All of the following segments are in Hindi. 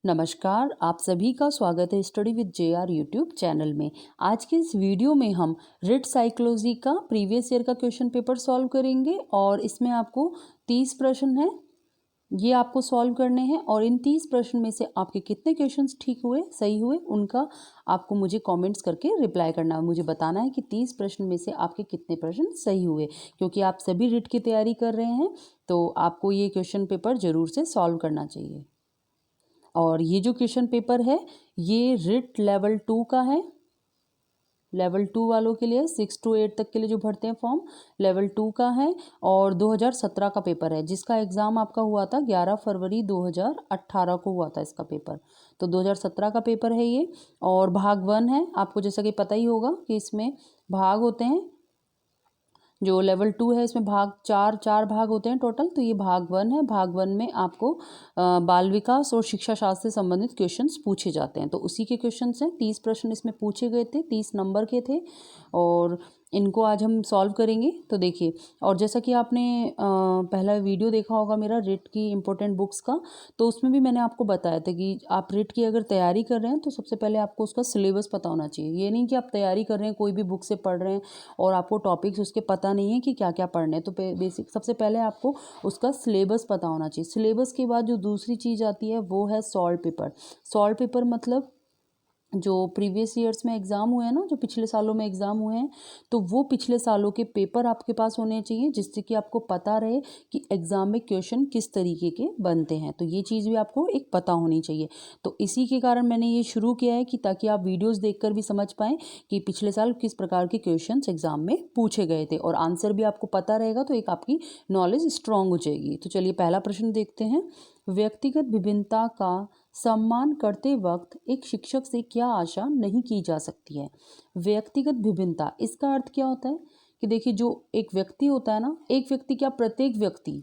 नमस्कार, आप सभी का स्वागत है study with JR YouTube channel में। आज के इस वीडियो में हम रिट साइकोलॉजी का प्रीवियस ईयर का क्वेश्चन पेपर सॉल्व करेंगे और इसमें आपको 30 प्रश्न हैं, ये आपको सॉल्व करने हैं और इन 30 प्रश्न में से आपके कितने क्वेश्चंस ठीक हुए, सही हुए, उनका आपको मुझे कमेंट्स करके रिप्लाई करना है। मुझे बताना है कि 30 प्रश्न में से आपके कितने प्रश्न सही हुए, क्योंकि आप सभी रिट की तैयारी कर रहे हैं तो आपको ये क्वेश्चन पेपर ज़रूर से सॉल्व करना चाहिए। और ये जो क्वेश्चन पेपर है ये रिट लेवल 2 का है। लेवल 2 वालों के लिए 6 to 8 तक के लिए जो भरते हैं फॉर्म, लेवल 2 का है और 2017 का पेपर है, जिसका एग्ज़ाम आपका हुआ था 11 फरवरी 2018 को हुआ था इसका पेपर। तो 2017 का पेपर है ये और भाग 1 है। आपको जैसा कि पता ही होगा कि इसमें भाग होते हैं। जो लेवल 2 है इसमें भाग चार भाग होते हैं टोटल। तो ये भाग 1 है। भाग 1 में आपको बाल विकास और शिक्षा शास्त्र से संबंधित क्वेश्चंस पूछे जाते हैं। तो उसी के क्वेश्चंस हैं। 30 प्रश्न इसमें पूछे गए थे, 30 नंबर के थे और इनको आज हम सॉल्व करेंगे। तो देखिए, और जैसा कि आपने पहला वीडियो देखा होगा मेरा रिट की इम्पोर्टेंट बुक्स का, तो उसमें भी मैंने आपको बताया था कि आप रिट की अगर तैयारी कर रहे हैं तो सबसे पहले आपको उसका सिलेबस पता होना चाहिए। ये नहीं कि आप तैयारी कर रहे हैं, कोई भी बुक से पढ़ रहे हैं और आपको टॉपिक्स उसके पता नहीं है कि क्या क्या पढ़ने हैं। तो बेसिक सबसे पहले आपको उसका सिलेबस पता होना चाहिए। सिलेबस के बाद जो दूसरी चीज़ आती है वो है सॉल्व पेपर। सॉल्व पेपर मतलब जो प्रीवियस ईयर्स में एग्ज़ाम हुए हैं ना, जो पिछले सालों में एग्ज़ाम हुए हैं, तो वो पिछले सालों के पेपर आपके पास होने चाहिए, जिससे कि आपको पता रहे कि एग्ज़ाम में क्वेश्चन किस तरीके के बनते हैं। तो ये चीज़ भी आपको एक पता होनी चाहिए। तो इसी के कारण मैंने ये शुरू किया है कि ताकि आप वीडियोज़ देखकर भी समझ पाएँ कि पिछले साल किस प्रकार के क्वेश्चन एग्ज़ाम में पूछे गए थे और आंसर भी आपको पता रहेगा, तो एक आपकी नॉलेज स्ट्रॉन्ग हो जाएगी। तो चलिए पहला प्रश्न देखते हैं। व्यक्तिगत विभिन्नता का सम्मान करते वक्त एक शिक्षक से क्या आशा नहीं की जा सकती है। व्यक्तिगत विभिन्नता, इसका अर्थ क्या होता है कि देखिए, जो एक व्यक्ति होता है ना, एक व्यक्ति क्या, प्रत्येक व्यक्ति,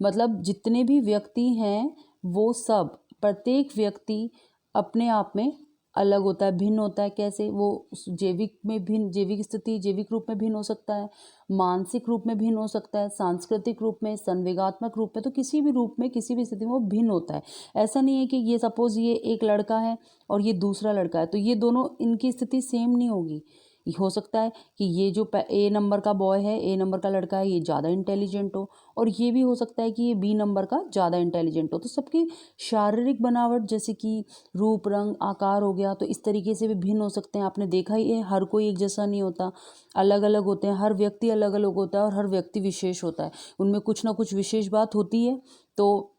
मतलब जितने भी व्यक्ति हैं वो सब, प्रत्येक व्यक्ति अपने आप में अलग होता है, भिन्न होता है। कैसे? वो जैविक में भिन्न, जैविक स्थिति, जैविक रूप में भिन्न हो सकता है, मानसिक रूप में भिन्न हो सकता है, सांस्कृतिक रूप में, संवेगात्मक रूप में, तो किसी भी रूप में, किसी भी स्थिति में वो भिन्न होता है। ऐसा नहीं है कि ये सपोज ये एक लड़का है और ये दूसरा लड़का है तो ये दोनों, इनकी स्थिति सेम नहीं होगी। हो सकता है कि ये जो ए नंबर का बॉय है, ए नंबर का लड़का है, ये ज़्यादा इंटेलिजेंट हो और ये भी हो सकता है कि ये बी नंबर का ज़्यादा इंटेलिजेंट हो। तो सबकी शारीरिक बनावट, जैसे कि रूप, रंग, आकार हो गया, तो इस तरीके से भी भिन्न हो सकते हैं। आपने देखा ही है, हर कोई एक जैसा नहीं होता, अलग अलग होते हैं। हर व्यक्ति अलग अलग होता है और हर व्यक्ति विशेष होता है, उनमें कुछ ना कुछ विशेष बात होती है। तो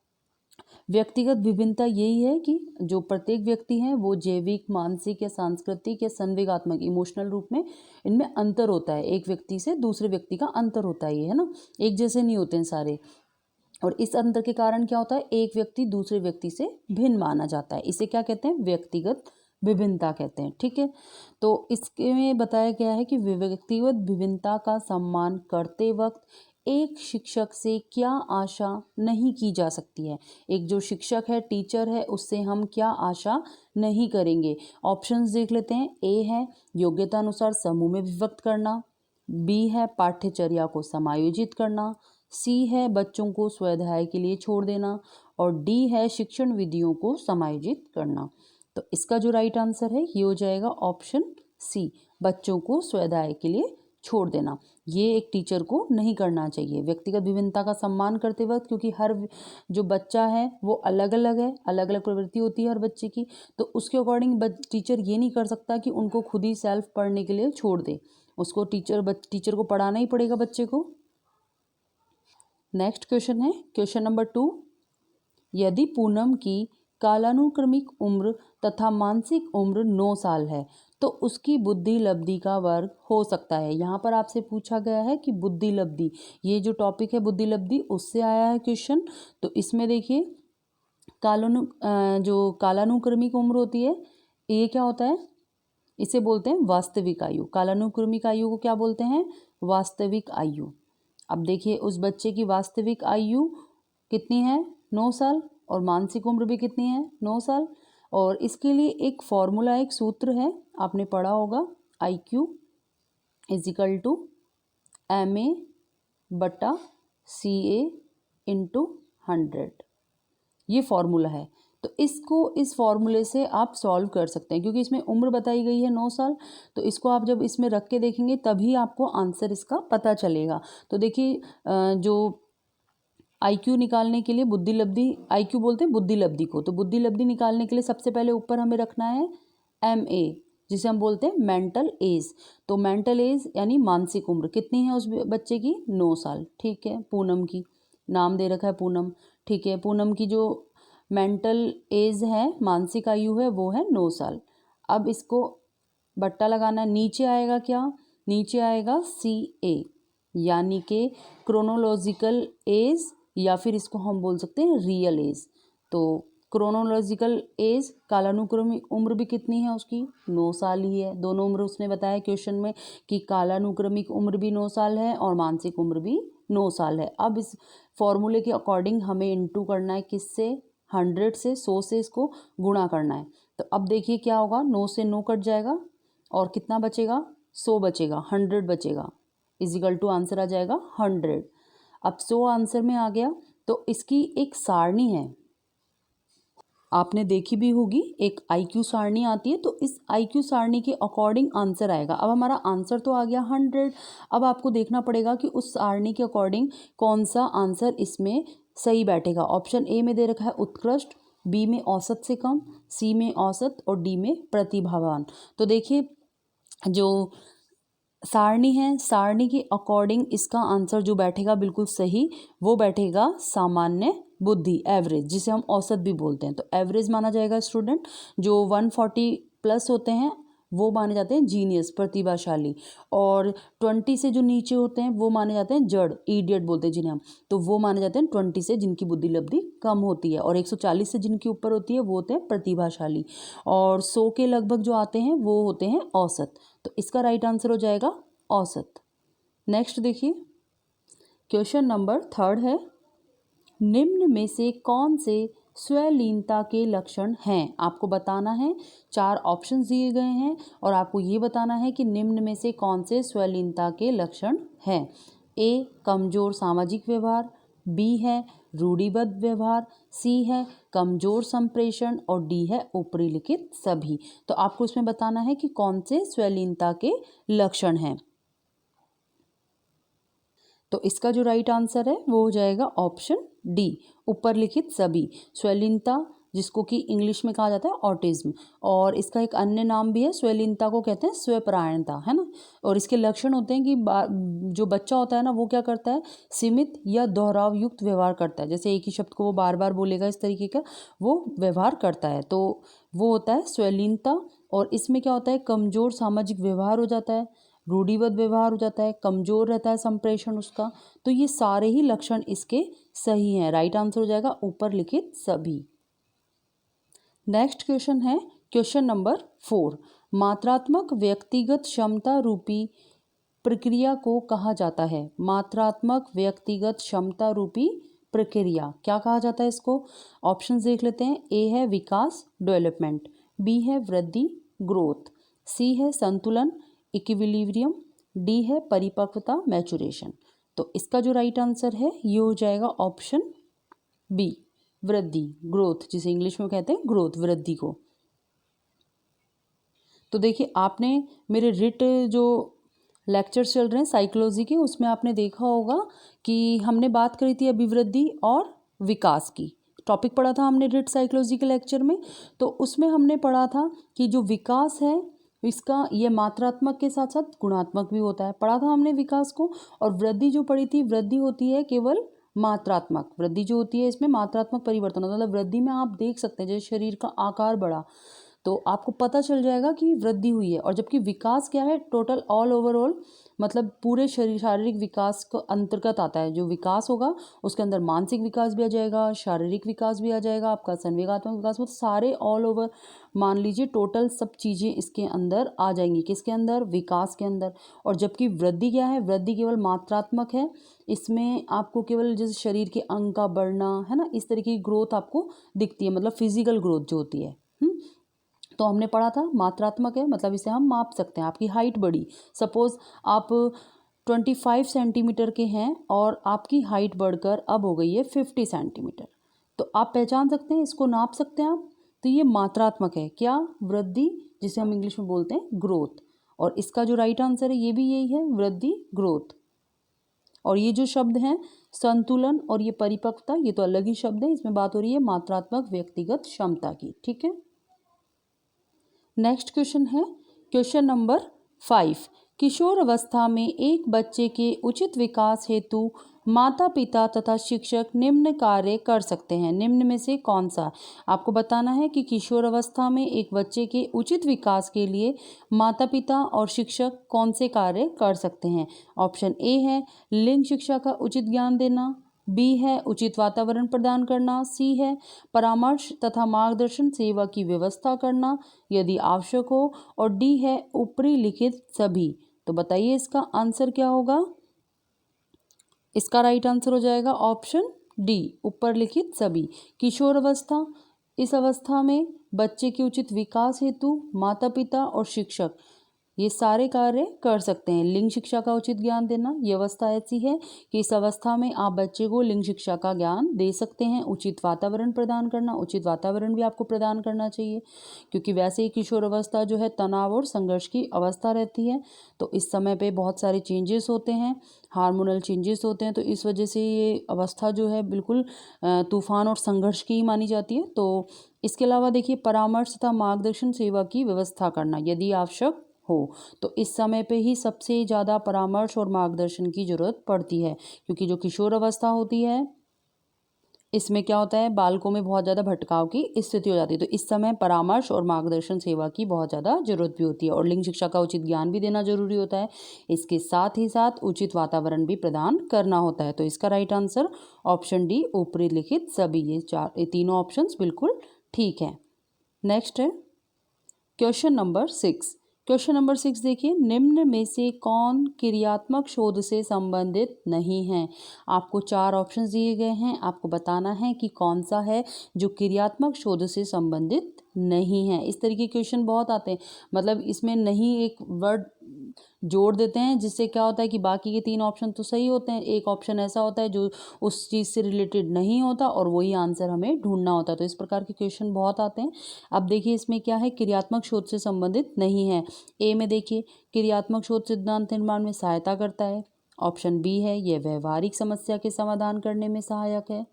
व्यक्तिगत विभिन्नता यही है कि जो प्रत्येक व्यक्ति हैं वो जैविक, मानसिक या सांस्कृतिक या संवेगात्मक, इमोशनल रूप में इनमें अंतर होता है। एक व्यक्ति से दूसरे व्यक्ति का अंतर होता है, ये है ना, एक जैसे नहीं होते हैं सारे। और इस अंतर के कारण क्या होता है, एक व्यक्ति दूसरे व्यक्ति से भिन्न माना जाता है। इसे क्या कहते हैं? व्यक्तिगत विभिन्नता कहते हैं। ठीक है, तो इसके में बताया गया है कि व्यक्तिगत विभिन्नता का सम्मान करते वक्त एक शिक्षक से क्या आशा नहीं की जा सकती है। एक जो शिक्षक है, टीचर है, उससे हम क्या आशा नहीं करेंगे। ऑप्शंस देख लेते हैं। ए है योग्यता अनुसार समूह में विभक्त करना, बी है पाठ्यचर्या को समायोजित करना, सी है बच्चों को स्वाध्याय के लिए छोड़ देना और डी है शिक्षण विधियों को समायोजित करना। तो इसका जो राइट आंसर है ये हो जाएगा ऑप्शन सी, बच्चों को स्वाध्याय के लिए छोड़ देना। ये एक टीचर को नहीं करना चाहिए, व्यक्तिगत विभिन्नता का सम्मान करते वक्त, क्योंकि हर जो बच्चा है वो अलग अलग है, अलग अलग प्रवृत्ति होती है हर बच्चे की। तो उसके अकॉर्डिंग टीचर ये नहीं कर सकता कि उनको खुद ही सेल्फ पढ़ने के लिए छोड़ दे। उसको टीचर को पढ़ाना ही पड़ेगा बच्चे को। नेक्स्ट क्वेश्चन है क्वेश्चन नंबर 2। यदि पूनम की कालानुक्रमिक उम्र तथा मानसिक उम्र 9 साल है तो उसकी बुद्धि लब्धि का वर्ग हो सकता है। यहाँ पर आपसे पूछा गया है कि बुद्धि लब्धि, ये जो टॉपिक है बुद्धि लब्धि, उससे आया है क्वेश्चन। तो इसमें देखिए, जो कालानुक्रमिक उम्र होती है, ये क्या होता है? इसे बोलते हैं वास्तविक आयु। कालानुक्रमिक आयु को क्या बोलते हैं? वास्तविक आयु। अब देखिए, उस बच्चे की वास्तविक आयु कितनी है? 9 साल। और मानसिक उम्र भी कितनी है? 9 साल। और इसके लिए एक फॉर्मूला, एक सूत्र है, आपने पढ़ा होगा, IQ = MA / CA × 100। ये फॉर्मूला है। तो इसको इस फॉर्मूले से आप सॉल्व कर सकते हैं, क्योंकि इसमें उम्र बताई गई है 9 साल। तो इसको आप जब इसमें रख के देखेंगे तभी आपको आंसर इसका पता चलेगा। तो देखिए जो आईक्यू निकालने के लिए बुद्धि लब्धि, आईक्यू बोलते हैं बुद्धि लब्धि को, तो बुद्धि लब्धि निकालने के लिए सबसे पहले ऊपर हमें रखना है MA, जिसे हम बोलते हैं मेंटल एज। तो मेंटल एज यानी मानसिक उम्र कितनी है उस बच्चे की, 9 साल। ठीक है, पूनम की नाम दे रखा है पूनम। ठीक है, पूनम की जो मेंटल एज है, मानसिक आयु है, वो है 9 साल। अब इसको बट्टा लगाना है, नीचे आएगा क्या, नीचे आएगा CA यानी कि क्रोनोलॉजिकल एज, या फिर इसको हम बोल सकते हैं रियल एज। तो क्रोनोलॉजिकल एज कालानुक्रमिक उम्र भी कितनी है उसकी, 9 साल ही है। दोनों उम्र उसने बताया क्वेश्चन में कि कालानुक्रमिक उम्र भी 9 साल है और मानसिक उम्र भी 9 साल है। अब इस फॉर्मूले के अकॉर्डिंग हमें इंटू करना है, किससे, 100 से, 100 से इसको गुणा करना है। तो अब देखिए क्या होगा, 9 से 9 कट जाएगा और कितना बचेगा, 100 बचेगा, 100 बचेगा, इजिकल टू आंसर आ जाएगा 100। अब 100 आंसर में आ गया। तो इसकी एक सारणी है, आपने देखी भी होगी, एक IQ सारणी आती है। तो इस IQ सारणी के अकॉर्डिंग आंसर आएगा। अब हमारा आंसर तो आ गया 100। अब आपको देखना पड़ेगा कि उस सारणी के अकॉर्डिंग कौन सा आंसर इसमें सही बैठेगा। ऑप्शन ए में दे रखा है उत्कृष्ट, बी में औसत से कम, सी में औसत और डी में प्रतिभावान। तो देखिए जो सारणी है, सारणी के अकॉर्डिंग इसका आंसर जो बैठेगा बिल्कुल सही, वो बैठेगा सामान्य बुद्धि, एवरेज, जिसे हम औसत भी बोलते हैं। तो एवरेज माना जाएगा स्टूडेंट, जो 140 प्लस होते हैं वो माने जाते हैं जीनियस, प्रतिभाशाली, और 20 से जो नीचे होते हैं वो माने जाते हैं जड़, इडियट बोलते हैं जिन्हें हम। तो वो माने जाते हैं 20 से जिनकी बुद्धि लब्धि कम होती है, और 140 से जिनकी ऊपर होती है वो होते हैं प्रतिभाशाली, और 100 के लगभग जो आते हैं वो होते हैं औसत। तो इसका राइट आंसर हो जाएगा औसत। नेक्स्ट देखिए, क्वेश्चन नंबर 3 है, निम्न में से कौन से स्वलीनता के लक्षण हैं। आपको बताना है, 4 ऑप्शंस दिए गए हैं और आपको ये बताना है कि निम्न में से कौन से स्वलीनता के लक्षण हैं। A कमजोर सामाजिक व्यवहार, B है रूढ़िबद्ध व्यवहार, C है कमजोर संप्रेषण और D है ऊपरी लिखित सभी। तो आपको इसमें बताना है कि कौन से स्वलीनता के लक्षण हैं। तो इसका जो राइट आंसर है वो हो जाएगा ऑप्शन डी, ऊपर लिखित सभी। स्वलीनता जिसको कि इंग्लिश में कहा जाता है ऑटिज्म, और इसका एक अन्य नाम भी है, स्वलीनता को कहते हैं स्वपरायणता, है ना। और इसके लक्षण होते हैं कि जो बच्चा होता है ना वो क्या करता है, सीमित या दोहराव युक्त व्यवहार करता है, जैसे एक ही शब्द को वो बार बार बोलेगा, इस तरीके का वो व्यवहार करता है, तो वो होता है स्वलीनता। और इसमें क्या होता है, कमजोर सामाजिक व्यवहार हो जाता है, रूढ़िबद्ध व्यवहार हो जाता है, कमजोर रहता है संप्रेषण उसका। तो ये सारे ही लक्षण इसके सही हैं, राइट आंसर हो जाएगा ऊपर लिखित सभी। नेक्स्ट क्वेश्चन है क्वेश्चन नंबर 4, मात्रात्मक व्यक्तिगत क्षमता रूपी प्रक्रिया को कहा जाता है। मात्रात्मक व्यक्तिगत क्षमता रूपी प्रक्रिया क्या कहा जाता है इसको। ऑप्शंस देख लेते हैं। ए है विकास, डेवलपमेंट, बी है वृद्धि, ग्रोथ, सी है संतुलन, इक्विलिब्रियम, डी है परिपक्वता, मैचुरेशन। तो इसका जो राइट आंसर है ये हो जाएगा ऑप्शन बी, वृद्धि, ग्रोथ, जिसे इंग्लिश में कहते हैं ग्रोथ, वृद्धि को। तो देखिए आपने मेरे रिट जो लेक्चर्स चल रहे हैं साइकोलॉजी के, उसमें आपने देखा होगा कि हमने बात करी थी अभिवृद्धि और विकास की, टॉपिक पढ़ा था हमने रिट साइकोलॉजी के लेक्चर में। तो उसमें हमने पढ़ा था कि जो विकास है इसका ये मात्रात्मक के साथ साथ गुणात्मक भी होता है, पढ़ा था हमने विकास को। और वृद्धि जो पढ़ी थी, वृद्धि होती है केवल मात्रात्मक, वृद्धि जो होती है इसमें मात्रात्मक परिवर्तन होता है। मतलब वृद्धि में आप देख सकते हैं जैसे शरीर का आकार बढ़ा तो आपको पता चल जाएगा कि वृद्धि हुई है। और जबकि विकास क्या है, टोटल ऑल ओवरऑल, मतलब पूरे शारीरिक विकास को अंतर्गत आता है। जो विकास होगा उसके अंदर मानसिक विकास भी आ जाएगा, शारीरिक विकास भी आ जाएगा, आपका संवेगात्मक विकास, मतलब सारे ऑल ओवर मान लीजिए टोटल सब चीज़ें इसके अंदर आ जाएंगी। किसके अंदर, विकास के अंदर। और जबकि वृद्धि क्या है, वृद्धि केवल मात्रात्मक है, इसमें आपको केवल जैसे शरीर के अंग का बढ़ना है ना, इस तरीके की ग्रोथ आपको दिखती है, मतलब फिजिकल ग्रोथ जो होती है। तो हमने पढ़ा था मात्रात्मक है, मतलब इसे हम माप सकते हैं। आपकी हाइट बढ़ी, सपोज आप 25 सेंटीमीटर के हैं और आपकी हाइट बढ़कर अब हो गई है 50 सेंटीमीटर, तो आप पहचान सकते हैं, इसको नाप सकते हैं आप। तो ये मात्रात्मक है, क्या? वृद्धि, जिसे हम इंग्लिश में बोलते हैं ग्रोथ। और इसका जो राइट आंसर है ये भी यही है, वृद्धि, ग्रोथ। और ये जो शब्द हैं संतुलन और ये परिपक्वता, ये तो अलग ही शब्द है, इसमें बात हो रही है मात्रात्मक व्यक्तिगत क्षमता की। ठीक है, नेक्स्ट क्वेश्चन है क्वेश्चन नंबर 5। किशोर अवस्था में एक बच्चे के उचित विकास हेतु माता पिता तथा शिक्षक निम्न कार्य कर सकते हैं, निम्न में से कौन सा? आपको बताना है कि किशोर अवस्था में एक बच्चे के उचित विकास के लिए माता पिता और शिक्षक कौन से कार्य कर सकते हैं। ऑप्शन ए है लिंग शिक्षा का उचित ज्ञान देना, बी है उचित वातावरण प्रदान करना, सी है परामर्श तथा मार्गदर्शन सेवा की व्यवस्था करना यदि आवश्यक हो, और डी है ऊपरी लिखित सभी। तो बताइए इसका आंसर क्या होगा? इसका राइट आंसर हो जाएगा ऑप्शन डी, ऊपर लिखित सभी। किशोर अवस्था, इस अवस्था में बच्चे के उचित विकास हेतु माता पिता और शिक्षक ये सारे कार्य कर सकते हैं। लिंग शिक्षा का उचित ज्ञान देना, ये अवस्था ऐसी है कि इस अवस्था में आप बच्चे को लिंग शिक्षा का ज्ञान दे सकते हैं। उचित वातावरण प्रदान करना, उचित वातावरण भी आपको प्रदान करना चाहिए, क्योंकि वैसे ही किशोर अवस्था जो है तनाव और संघर्ष की अवस्था रहती है। तो इस समय पे बहुत सारे चेंजेस होते हैं, हार्मोनल चेंजेस होते हैं, तो इस वजह से ये अवस्था जो है बिल्कुल तूफान और संघर्ष की ही मानी जाती है। तो इसके अलावा देखिए परामर्श तथा मार्गदर्शन सेवा की व्यवस्था करना यदि आवश्यक हो, तो इस समय पे ही सबसे ज़्यादा परामर्श और मार्गदर्शन की ज़रूरत पड़ती है, क्योंकि जो किशोर अवस्था होती है इसमें क्या होता है, बालकों में बहुत ज़्यादा भटकाव की स्थिति हो जाती है। तो इस समय परामर्श और मार्गदर्शन सेवा की बहुत ज़्यादा जरूरत भी होती है, और लिंग शिक्षा का उचित ज्ञान भी देना जरूरी होता है। इसके साथ ही साथ उचित वातावरण भी प्रदान करना होता है। तो इसका राइट आंसर ऑप्शन डी, ऊपरी लिखित सभी। ये तीनों ऑप्शन बिल्कुल ठीक है। नेक्स्ट है क्वेश्चन नंबर 6। क्वेश्चन नंबर 6 देखिए, निम्न में से कौन क्रियात्मक शोध से संबंधित नहीं है? आपको 4 ऑप्शंस दिए गए हैं, आपको बताना है कि कौन सा है जो क्रियात्मक शोध से संबंधित नहीं है। इस तरीके के क्वेश्चन बहुत आते हैं, मतलब इसमें नहीं एक वर्ड जोड़ देते हैं, जिससे क्या होता है कि बाकी के 3 ऑप्शन तो सही होते हैं, एक ऑप्शन ऐसा होता है जो उस चीज़ से रिलेटेड नहीं होता और वही आंसर हमें ढूंढना होता है। तो इस प्रकार के क्वेश्चन बहुत आते हैं। अब देखिए इसमें क्या है, क्रियात्मक शोध से संबंधित नहीं है। ए में देखिए क्रियात्मक शोध सिद्धांत निर्माण में सहायता करता है। ऑप्शन बी है यह व्यवहारिक समस्या के समाधान करने में सहायक है।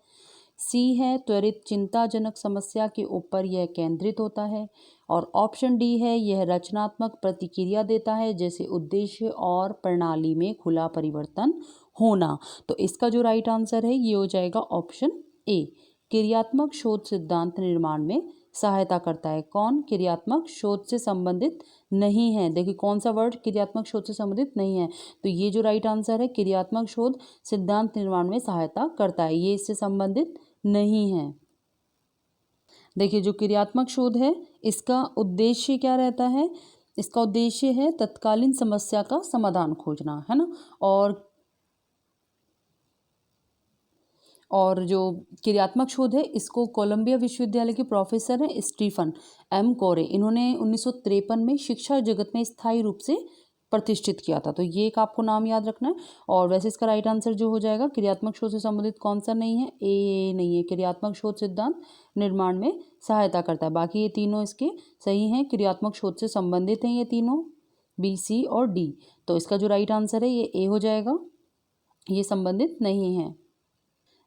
सी है त्वरित चिंताजनक समस्या के ऊपर यह केंद्रित होता है। और ऑप्शन डी है यह रचनात्मक प्रतिक्रिया देता है, जैसे उद्देश्य और प्रणाली में खुला परिवर्तन होना। तो इसका जो राइट आंसर है ये हो जाएगा ऑप्शन ए, क्रियात्मक शोध सिद्धांत निर्माण में सहायता करता है। कौन क्रियात्मक शोध से संबंधित नहीं है? देखिए कौन सा वर्ड क्रियात्मक शोध से संबंधित नहीं है, तो ये जो राइट आंसर है क्रियात्मक शोध सिद्धांत निर्माण में सहायता करता है, ये इससे संबंधित नहीं है। देखिए जो क्रियात्मक शोध है इसका उद्देश्य क्या रहता है? इसका उद्देश्य है तत्कालीन समस्या का समाधान खोजना, है ना। और जो क्रियात्मक शोध है इसको कोलंबिया विश्वविद्यालय के प्रोफेसर हैं स्टीफन एम कोरे, इन्होंने 1953 में शिक्षा जगत में स्थायी रूप से प्रतिष्ठित किया था। तो ये एक आपको नाम याद रखना है। और वैसे इसका राइट आंसर जो हो जाएगा क्रियात्मक शोध से संबंधित कौन सा नहीं है? ए नहीं है, क्रियात्मक शोध सिद्धांत निर्माण में सहायता करता है। बाकी ये तीनों इसके सही हैं, क्रियात्मक शोध से संबंधित हैं ये तीनों, बी, सी और डी। तो इसका जो राइट आंसर है ये ए हो जाएगा, ये संबंधित नहीं है।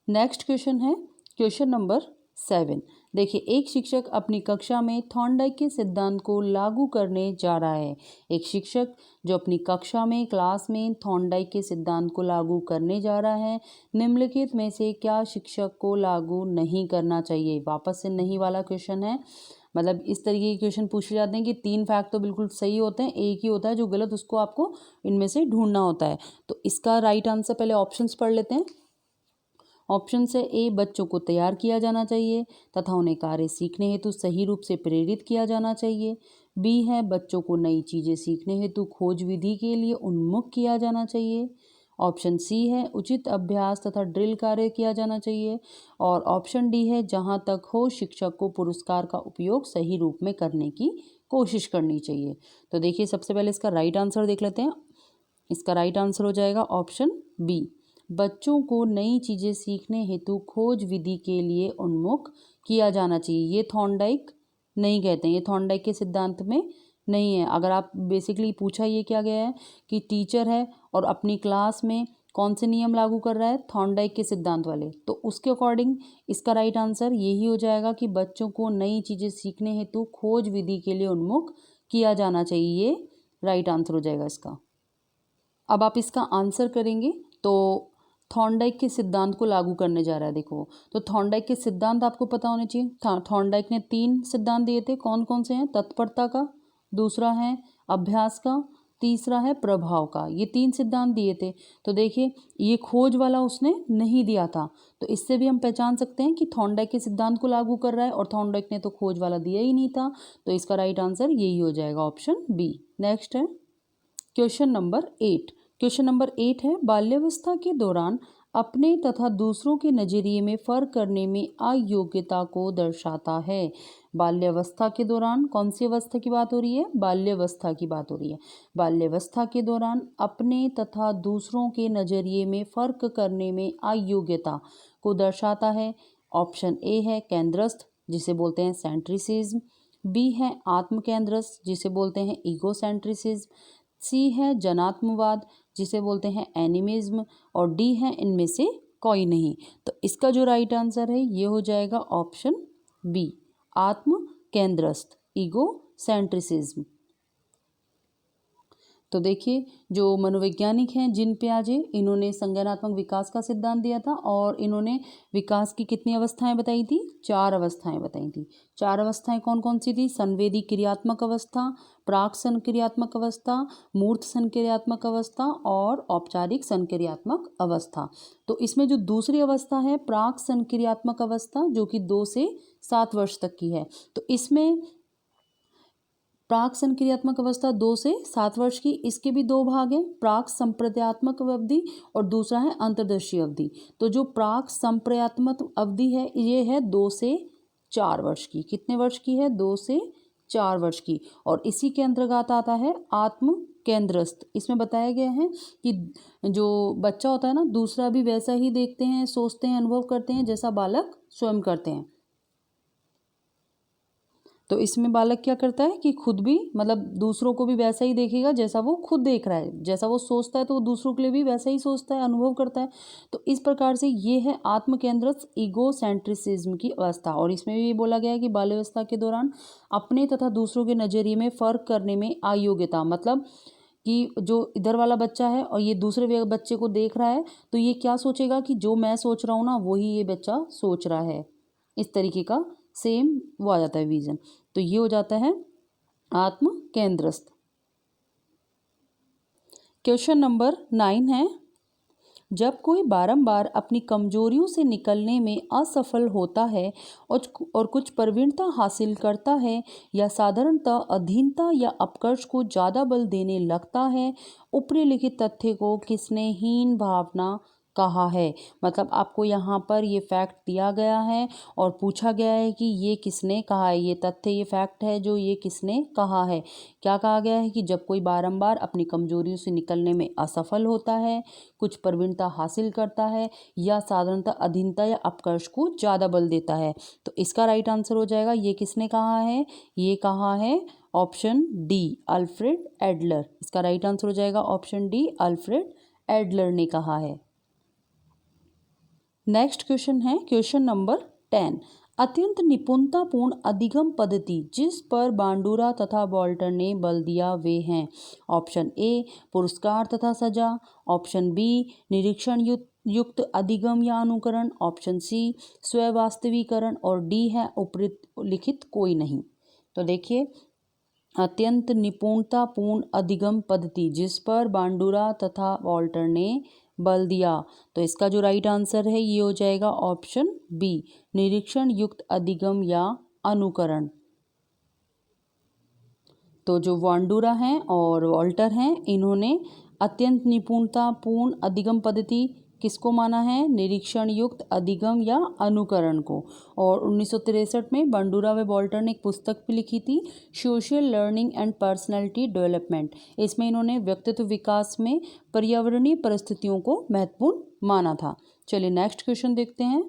नेक्स्ट क्वेश्चन है क्वेश्चन नंबर 7। देखिए एक शिक्षक अपनी कक्षा में थॉर्नडाइक के सिद्धांत को लागू करने जा रहा है। एक शिक्षक जो अपनी कक्षा में क्लास में थॉर्नडाइक के सिद्धांत को लागू करने जा रहा है, निम्नलिखित में से क्या शिक्षक को लागू नहीं करना चाहिए? वापस से नहीं वाला क्वेश्चन है, मतलब इस तरीके के क्वेश्चन पूछे जाते हैं कि 3 फैक्ट तो बिल्कुल सही होते हैं, एक ही होता है जो गलत, उसको आपको इनमें से ढूंढना होता है। तो इसका राइट आंसर पहले ऑप्शंस पढ़ लेते हैं। ऑप्शन से ए, बच्चों को तैयार किया जाना चाहिए तथा उन्हें कार्य सीखने हेतु सही रूप से प्रेरित किया जाना चाहिए। बी है बच्चों को नई चीज़ें सीखने हेतु खोज विधि के लिए उन्मुख किया जाना चाहिए। ऑप्शन सी है उचित अभ्यास तथा ड्रिल कार्य किया जाना चाहिए। और ऑप्शन डी है जहाँ तक हो शिक्षक को पुरस्कार का उपयोग सही रूप में करने की कोशिश करनी चाहिए। तो देखिए सबसे पहले इसका राइट आंसर देख लेते हैं। इसका राइट आंसर हो जाएगा ऑप्शन बी, बच्चों को नई चीज़ें सीखने हेतु खोज विधि के लिए उन्मुख किया जाना चाहिए। ये थॉर्नडाइक नहीं कहते हैं, ये थॉर्नडाइक के सिद्धांत में नहीं है। अगर आप बेसिकली पूछा ये क्या गया है कि टीचर है और अपनी क्लास में कौन से नियम लागू कर रहा है, थॉर्नडाइक के सिद्धांत वाले, तो उसके अकॉर्डिंग इसका राइट आंसर यही हो जाएगा कि बच्चों को नई चीज़ें सीखने हेतु खोज विधि के लिए उन्मुख किया जाना चाहिए। ये राइट आंसर हो जाएगा इसका। अब आप इसका आंसर करेंगे तो थॉर्नडाइक के सिद्धांत को लागू करने जा रहा है। देखो, तो थॉर्नडाइक के सिद्धांत आपको पता होने चाहिए। थॉर्नडाइक ने 3 सिद्धांत दिए थे, कौन कौन से हैं? तत्परता का, दूसरा है अभ्यास का, तीसरा है प्रभाव का। ये 3 सिद्धांत दिए थे। तो देखिए, ये खोज वाला उसने नहीं दिया था, तो इससे भी हम पहचान सकते हैं कि थॉर्नडाइक के सिद्धांत को लागू कर रहा है, और थॉर्नडाइक ने तो खोज वाला दिया ही नहीं था। तो इसका राइट आंसर यही हो जाएगा, ऑप्शन बी। नेक्स्ट है क्वेश्चन नंबर 8। क्वेश्चन नंबर 8 है, बाल्यावस्था के दौरान अपने तथा दूसरों के नजरिए में फर्क करने में अयोग्यता को दर्शाता है। बाल्यावस्था के दौरान कौन सी अवस्था की बात हो रही है? बाल्यावस्था की बात हो रही है। बाल्यावस्था के दौरान अपने तथा दूसरों के नजरिए में फर्क करने में अयोग्यता को दर्शाता है। ऑप्शन ए है केंद्रस्थ, जिसे बोलते हैं सेंट्रिसिज्म। बी है आत्म केंद्रस्थ, जिसे बोलते हैं ईगोसेंट्रिसिज्म। सी है जनात्मवाद, जिसे बोलते हैं एनिमिज्म। और डी है इनमें से कोई नहीं। तो इसका जो राइट आंसर है ये हो जाएगा ऑप्शन बी, आत्म केंद्रस्थ, ईगो सेंट्रिसिज्म। तो देखिए, जो मनोवैज्ञानिक हैं जिन पियाजे, इन्होंने संज्ञानात्मक विकास का सिद्धांत दिया था, और इन्होंने विकास की कितनी अवस्थाएं बताई थी? 4 अवस्थाएं बताई थी। 4 अवस्थाएं कौन कौन सी थी? संवेदी क्रियात्मक अवस्था, प्राक संक्रियात्मक अवस्था, मूर्त संक्रियात्मक अवस्था और औपचारिक संक्रियात्मक अवस्था। तो इसमें जो दूसरी अवस्था है प्राक संक्रियात्मक अवस्था, जो कि 2 से 7 वर्ष तक की है, तो इसमें प्राक संक्रियात्मक अवस्था 2 से 7 वर्ष की, इसके भी 2 भाग हैं, प्राक संप्रत्यात्मक अवधि और दूसरा है अंतर्दर्शी अवधि। तो जो प्राक संप्रत्यात्मक अवधि है ये है 2 से 4 वर्ष की। कितने वर्ष की है? 2 से 4 वर्ष की। और इसी के अंतर्गत आता है आत्म केंद्रस्थ। इसमें बताया गया है कि जो बच्चा होता है ना, दूसरा भी वैसा ही देखते हैं, सोचते हैं, अनुभव करते हैं जैसा बालक स्वयं करते हैं। तो इसमें बालक क्या करता है कि खुद भी, मतलब दूसरों को भी वैसा ही देखेगा जैसा वो खुद देख रहा है। जैसा वो सोचता है तो वो दूसरों के लिए भी वैसा ही सोचता है, अनुभव करता है। तो इस प्रकार से ये है आत्म केंद्रित ईगोसेंट्रिसिज्म की अवस्था। और इसमें भी बोला गया है कि बाल्यावस्था के दौरान अपने तथा दूसरों के नज़रिए में फ़र्क करने में अयोग्यता, मतलब कि जो इधर वाला बच्चा है और ये दूसरे बच्चे को देख रहा है, तो ये क्या सोचेगा कि जो मैं सोच रहा हूँ ना वही ये बच्चा सोच रहा है। इस तरीके का सेम वो आ जाता है विजन। तो ये हो जाता है आत्म केंद्रस्थ। क्वेश्चन नंबर 9 है, जब कोई बारंबार अपनी कमजोरियों से निकलने में असफल होता है और कुछ प्रवीणता हासिल करता है या साधारणतः अधीनता या अपकर्ष को ज़्यादा बल देने लगता है, ऊपरी लिखित तथ्य को किसने हीन भावना कहा है। मतलब आपको यहाँ पर ये फैक्ट दिया गया है और पूछा गया है कि ये किसने कहा है, ये तथ्य, ये फैक्ट है जो ये किसने कहा है। क्या कहा गया है कि जब कोई बारंबार अपनी कमजोरियों से निकलने में असफल होता है, कुछ प्रवीणता हासिल करता है या साधारणतः अधीनता या अपकर्ष को ज़्यादा बल देता है। तो इसका राइट आंसर हो जाएगा, ये किसने कहा है? ये कहा है ऑप्शन डी, अल्फ्रेड एडलर। इसका राइट आंसर हो जाएगा ऑप्शन डी, अल्फ्रेड एडलर ने कहा है। नेक्स्ट क्वेश्चन है क्वेश्चन नंबर 10। अत्यंत निपुणतापूर्ण अधिगम पद्धति जिस पर बांडुरा तथा वॉल्टर ने बल दिया वे हैं। ऑप्शन ए पुरस्कार तथा सजा, ऑप्शन बी निरीक्षण युक्त अधिगम या अनुकरण, ऑप्शन सी स्ववास्तवीकरण और डी है उपलिखित कोई नहीं। तो देखिए, अत्यंत निपुणतापूर्ण अधिगम पद्धति जिस पर बांडुरा तथा वॉल्टर ने बल दिया, तो इसका जो राइट आंसर है ये हो जाएगा ऑप्शन बी, निरीक्षण युक्त अधिगम या अनुकरण। तो जो बांडुरा हैं और वॉल्टर हैं, इन्होंने अत्यंत निपुणतापूर्ण अधिगम पद्धति किसको माना है? निरीक्षण युक्त अधिगम या अनुकरण को। और 1963 में बांडुरा व वॉल्टर ने एक पुस्तक भी लिखी थी, social learning and personality development. इसमें इन्होंने व्यक्तित्व विकास में पर्यावरणीय परिस्थितियों को महत्वपूर्ण माना था। चलिए नेक्स्ट क्वेश्चन देखते हैं।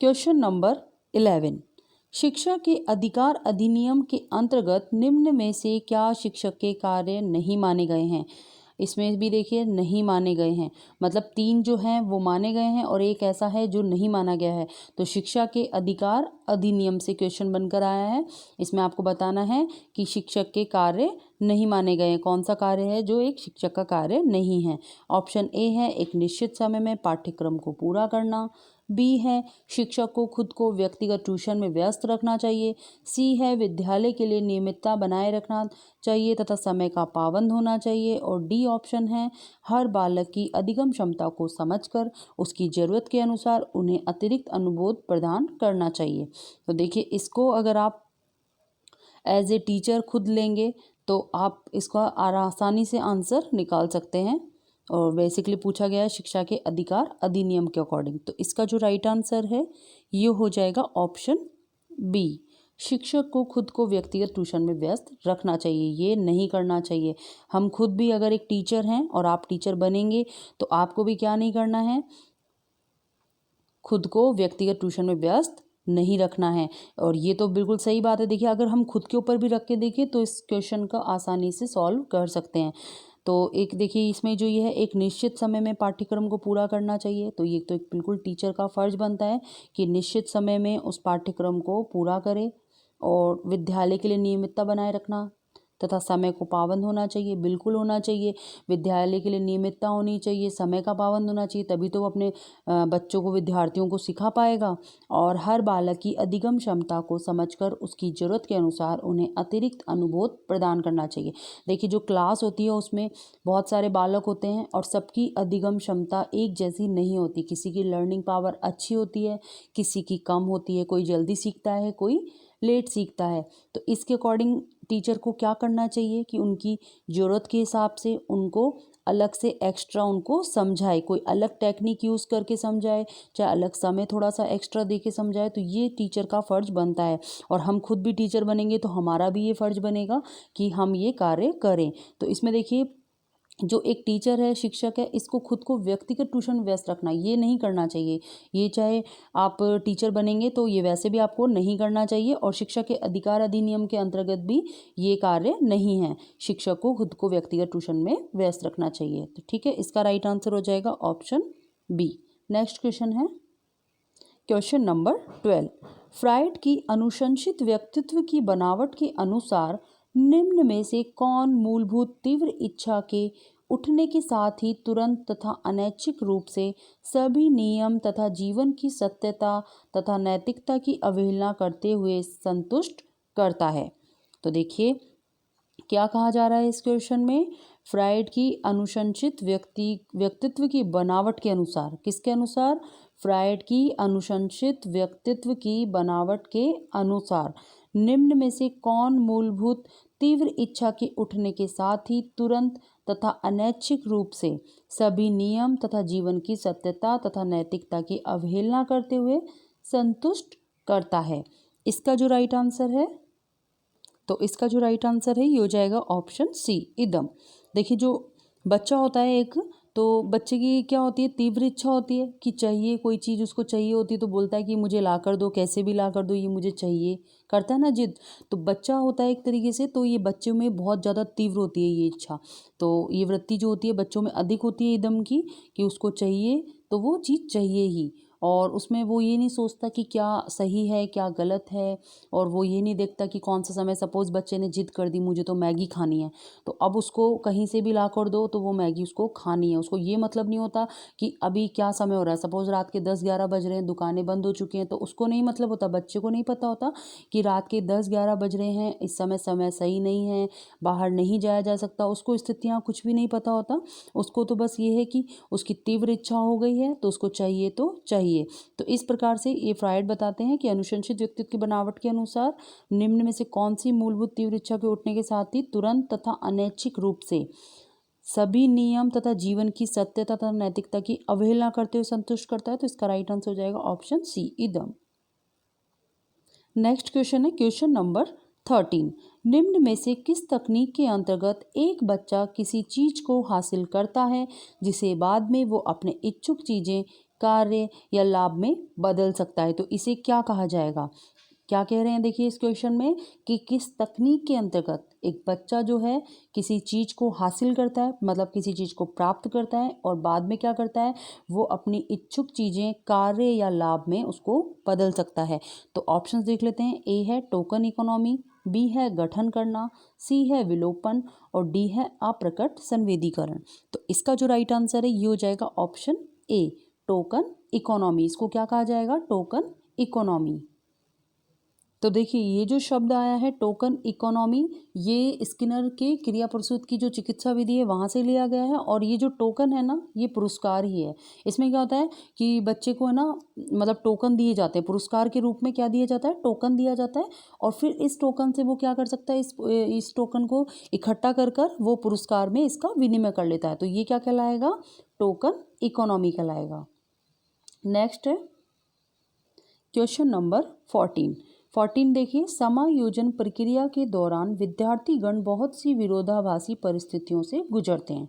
क्वेश्चन नंबर 11, शिक्षा के अधिकार अधिनियम के अंतर्गत निम्न में से क्या शिक्षक के कार्य नहीं माने गए हैं। इसमें भी देखिए नहीं माने गए हैं, मतलब 3 जो हैं वो माने गए हैं और एक ऐसा है जो नहीं माना गया है। तो शिक्षा के अधिकार अधिनियम से क्वेश्चन बनकर आया है। इसमें आपको बताना है कि शिक्षक के कार्य नहीं माने गए हैं। कौन सा कार्य है जो एक शिक्षक का कार्य नहीं है। ऑप्शन ए है एक निश्चित समय में पाठ्यक्रम को पूरा करना, बी है शिक्षक को खुद को व्यक्तिगत ट्यूशन में व्यस्त रखना चाहिए, सी है विद्यालय के लिए नियमितता बनाए रखना चाहिए तथा समय का पाबंद होना चाहिए, और डी ऑप्शन है हर बालक की अधिगम क्षमता को समझकर उसकी ज़रूरत के अनुसार उन्हें अतिरिक्त अनुबोध प्रदान करना चाहिए। तो देखिए इसको अगर आप एज ए टीचर खुद लेंगे तो आप इसका आसानी से आंसर निकाल सकते हैं। और बेसिकली पूछा गया है शिक्षा के अधिकार अधिनियम के अकॉर्डिंग। तो इसका जो राइट आंसर है ये हो जाएगा ऑप्शन बी, शिक्षक को खुद को व्यक्तिगत ट्यूशन में व्यस्त रखना चाहिए, ये नहीं करना चाहिए। हम खुद भी अगर एक टीचर हैं और आप टीचर बनेंगे तो आपको भी क्या नहीं करना है, खुद को व्यक्तिगत ट्यूशन में व्यस्त नहीं रखना है। और ये तो बिल्कुल सही बात है। देखिए अगर हम खुद के ऊपर भी रख के देखें तो इस क्वेश्चन का आसानी से सॉल्व कर सकते हैं। तो एक देखिए इसमें जो ये है एक निश्चित समय में पाठ्यक्रम को पूरा करना चाहिए, तो ये तो एक बिल्कुल टीचर का फ़र्ज बनता है कि निश्चित समय में उस पाठ्यक्रम को पूरा करे। और विद्यालय के लिए नियमितता बनाए रखना तथा समय को पाबंद होना चाहिए, बिल्कुल होना चाहिए। विद्यालय के लिए नियमितता होनी चाहिए, समय का पाबंद होना चाहिए, तभी तो वो अपने बच्चों को विद्यार्थियों को सिखा पाएगा। और हर बालक की अधिगम क्षमता को समझकर उसकी ज़रूरत के अनुसार उन्हें अतिरिक्त अनुबोध प्रदान करना चाहिए। देखिए जो क्लास होती है उसमें बहुत सारे बालक होते हैं और सबकी अधिगम क्षमता एक जैसी नहीं होती। किसी की लर्निंग पावर अच्छी होती है, किसी की कम होती है, कोई जल्दी सीखता है, कोई लेट सीखता है। तो इसके अकॉर्डिंग टीचर को क्या करना चाहिए कि उनकी ज़रूरत के हिसाब से उनको अलग से एक्स्ट्रा उनको समझाए, कोई अलग टेक्निक यूज़ करके समझाए, चाहे अलग समय थोड़ा सा एक्स्ट्रा दे के समझाए। तो ये टीचर का फ़र्ज़ बनता है। और हम खुद भी टीचर बनेंगे तो हमारा भी ये फ़र्ज़ बनेगा कि हम ये कार्य करें। तो इसमें देखिए जो एक टीचर है, शिक्षक है, इसको खुद को व्यक्तिगत ट्यूशन में व्यस्त रखना ये नहीं करना चाहिए। ये चाहे आप टीचर बनेंगे तो ये वैसे भी आपको नहीं करना चाहिए। और शिक्षा के अधिकार अधिनियम के अंतर्गत भी ये कार्य नहीं है, शिक्षक को खुद को व्यक्तिगत ट्यूशन में व्यस्त रखना चाहिए। तो ठीक है, इसका राइट आंसर हो जाएगा ऑप्शन बी। नेक्स्ट क्वेश्चन है क्वेश्चन नंबर 12, फ्राइड की अनुशंसित व्यक्तित्व की बनावट के अनुसार निम्न में से कौन मूलभूत तीव्र इच्छा के उठने के साथ ही तुरंत तथा अनैच्छिक रूप से सभी नियम तथा जीवन की सत्यता तथा नैतिकता की अवहेलना करते हुए संतुष्ट करता है। तो देखिए क्या कहा जा रहा है इस क्वेश्चन में, फ्राइड की अनुशंसित व्यक्तित्व की बनावट के अनुसार, किसके अनुसार, फ्राइड की अनुशंसित व्यक्तित्व की बनावट के अनुसार निम्न में से कौन मूलभूत तीव्र इच्छा के उठने के साथ ही तुरंत तथा अनैच्छिक रूप से सभी नियम तथा जीवन की सत्यता तथा नैतिकता की अवहेलना करते हुए संतुष्ट करता है। इसका जो राइट आंसर है, तो इसका जो राइट आंसर है ये हो जाएगा ऑप्शन सी, इदम। देखिए जो बच्चा होता है एक, तो बच्चे की क्या होती है, तीव्र इच्छा होती है कि चाहिए, कोई चीज़ उसको चाहिए होती है तो बोलता है कि मुझे ला कर दो, कैसे भी ला कर दो, ये मुझे चाहिए, करता है ना जिद। तो बच्चा होता है एक तरीके से, तो ये बच्चों में बहुत ज़्यादा तीव्र होती है ये इच्छा। तो ये वृत्ति जो होती है बच्चों में अधिक होती है इदम की, कि उसको चाहिए तो वो चीज़ चाहिए ही। और उसमें वो ये नहीं सोचता कि क्या सही है क्या गलत है, और वो ये नहीं देखता कि कौन सा समय, सपोज़ बच्चे ने जिद कर दी मुझे तो मैगी खानी है, तो अब उसको कहीं से भी ला कर दो तो वो मैगी उसको खानी है। उसको ये मतलब नहीं होता कि अभी क्या समय हो रहा है, सपोज़ रात के 10-11 बज रहे हैं, दुकानें बंद हो चुकी हैं, तो उसको नहीं मतलब होता, बच्चे को नहीं पता होता कि रात के 10-11 बज रहे हैं, इस समय सही नहीं है, बाहर नहीं जाया जा सकता, उसको स्थितियाँ कुछ भी नहीं पता होता। उसको तो बस ये है कि उसकी तीव्र इच्छा हो गई है तो उसको चाहिए तो चाहिए। तो इस प्रकार से ये फ्राइड बताते हैं कि अनुशंसित व्यक्तित्व की बनावट के अनुसार निम्न में से कौन सी मूलभूत तीव्र इच्छा के उठने के साथ ही तुरंत तथा अनैच्छिक रूप से सभी नियम तथा जीवन की सत्यता तथा नैतिकता की अवहेलना करते हुए संतुष्ट करता है। तो इसका राइट आंसर हो जाएगा ऑप्शन सी, इदम। नेक्स्ट क्वेश्चन है क्वेश्चन नंबर 13 निम्न में से किस तकनीक के अंतर्गत एक बच्चा किसी चीज को हासिल करता है जिसे बाद में वो अपने इच्छुक चीजें, कार्य या लाभ में बदल सकता है? तो इसे क्या कहा जाएगा? क्या कह रहे हैं देखिए इस क्वेश्चन में कि किस तकनीक के अंतर्गत एक बच्चा जो है किसी चीज को हासिल करता है, मतलब किसी चीज को प्राप्त करता है और बाद में क्या करता है, वो अपनी इच्छुक चीजें, कार्य या लाभ में उसको बदल सकता है। तो ऑप्शंस देख लेते हैं। ए है टोकन इकोनॉमी, बी है गठन करना, सी है विलोपन और डी है अप्रकट संवेदीकरण। तो इसका जो राइट आंसर है ये हो जाएगा ऑप्शन ए, टोकन इकोनॉमी। इसको क्या कहा जाएगा? Token economy. तो देखिए ये जो शब्द आया है टोकन इकोनॉमी, ये स्किनर के क्रिया प्रसूत की जो चिकित्सा विधि है वहाँ से लिया गया है। और ये जो टोकन है ना, ये पुरस्कार ही है। इसमें क्या होता है कि बच्चे को है ना, मतलब टोकन दिए जाते हैं, पुरस्कार के रूप में क्या दिया जाता है? टोकन दिया जाता है। और फिर इस टोकन से वो क्या कर सकता है, इस टोकन को इकट्ठा कर कर वो पुरस्कार में इसका विनिमय कर लेता है। तो ये क्या कहलाएगा? टोकन इकोनॉमी कहलाएगा। नेक्स्ट है क्वेश्चन नंबर 14 देखिए, समायोजन प्रक्रिया के दौरान विद्यार्थीगण बहुत सी विरोधाभासी परिस्थितियों से गुजरते हैं।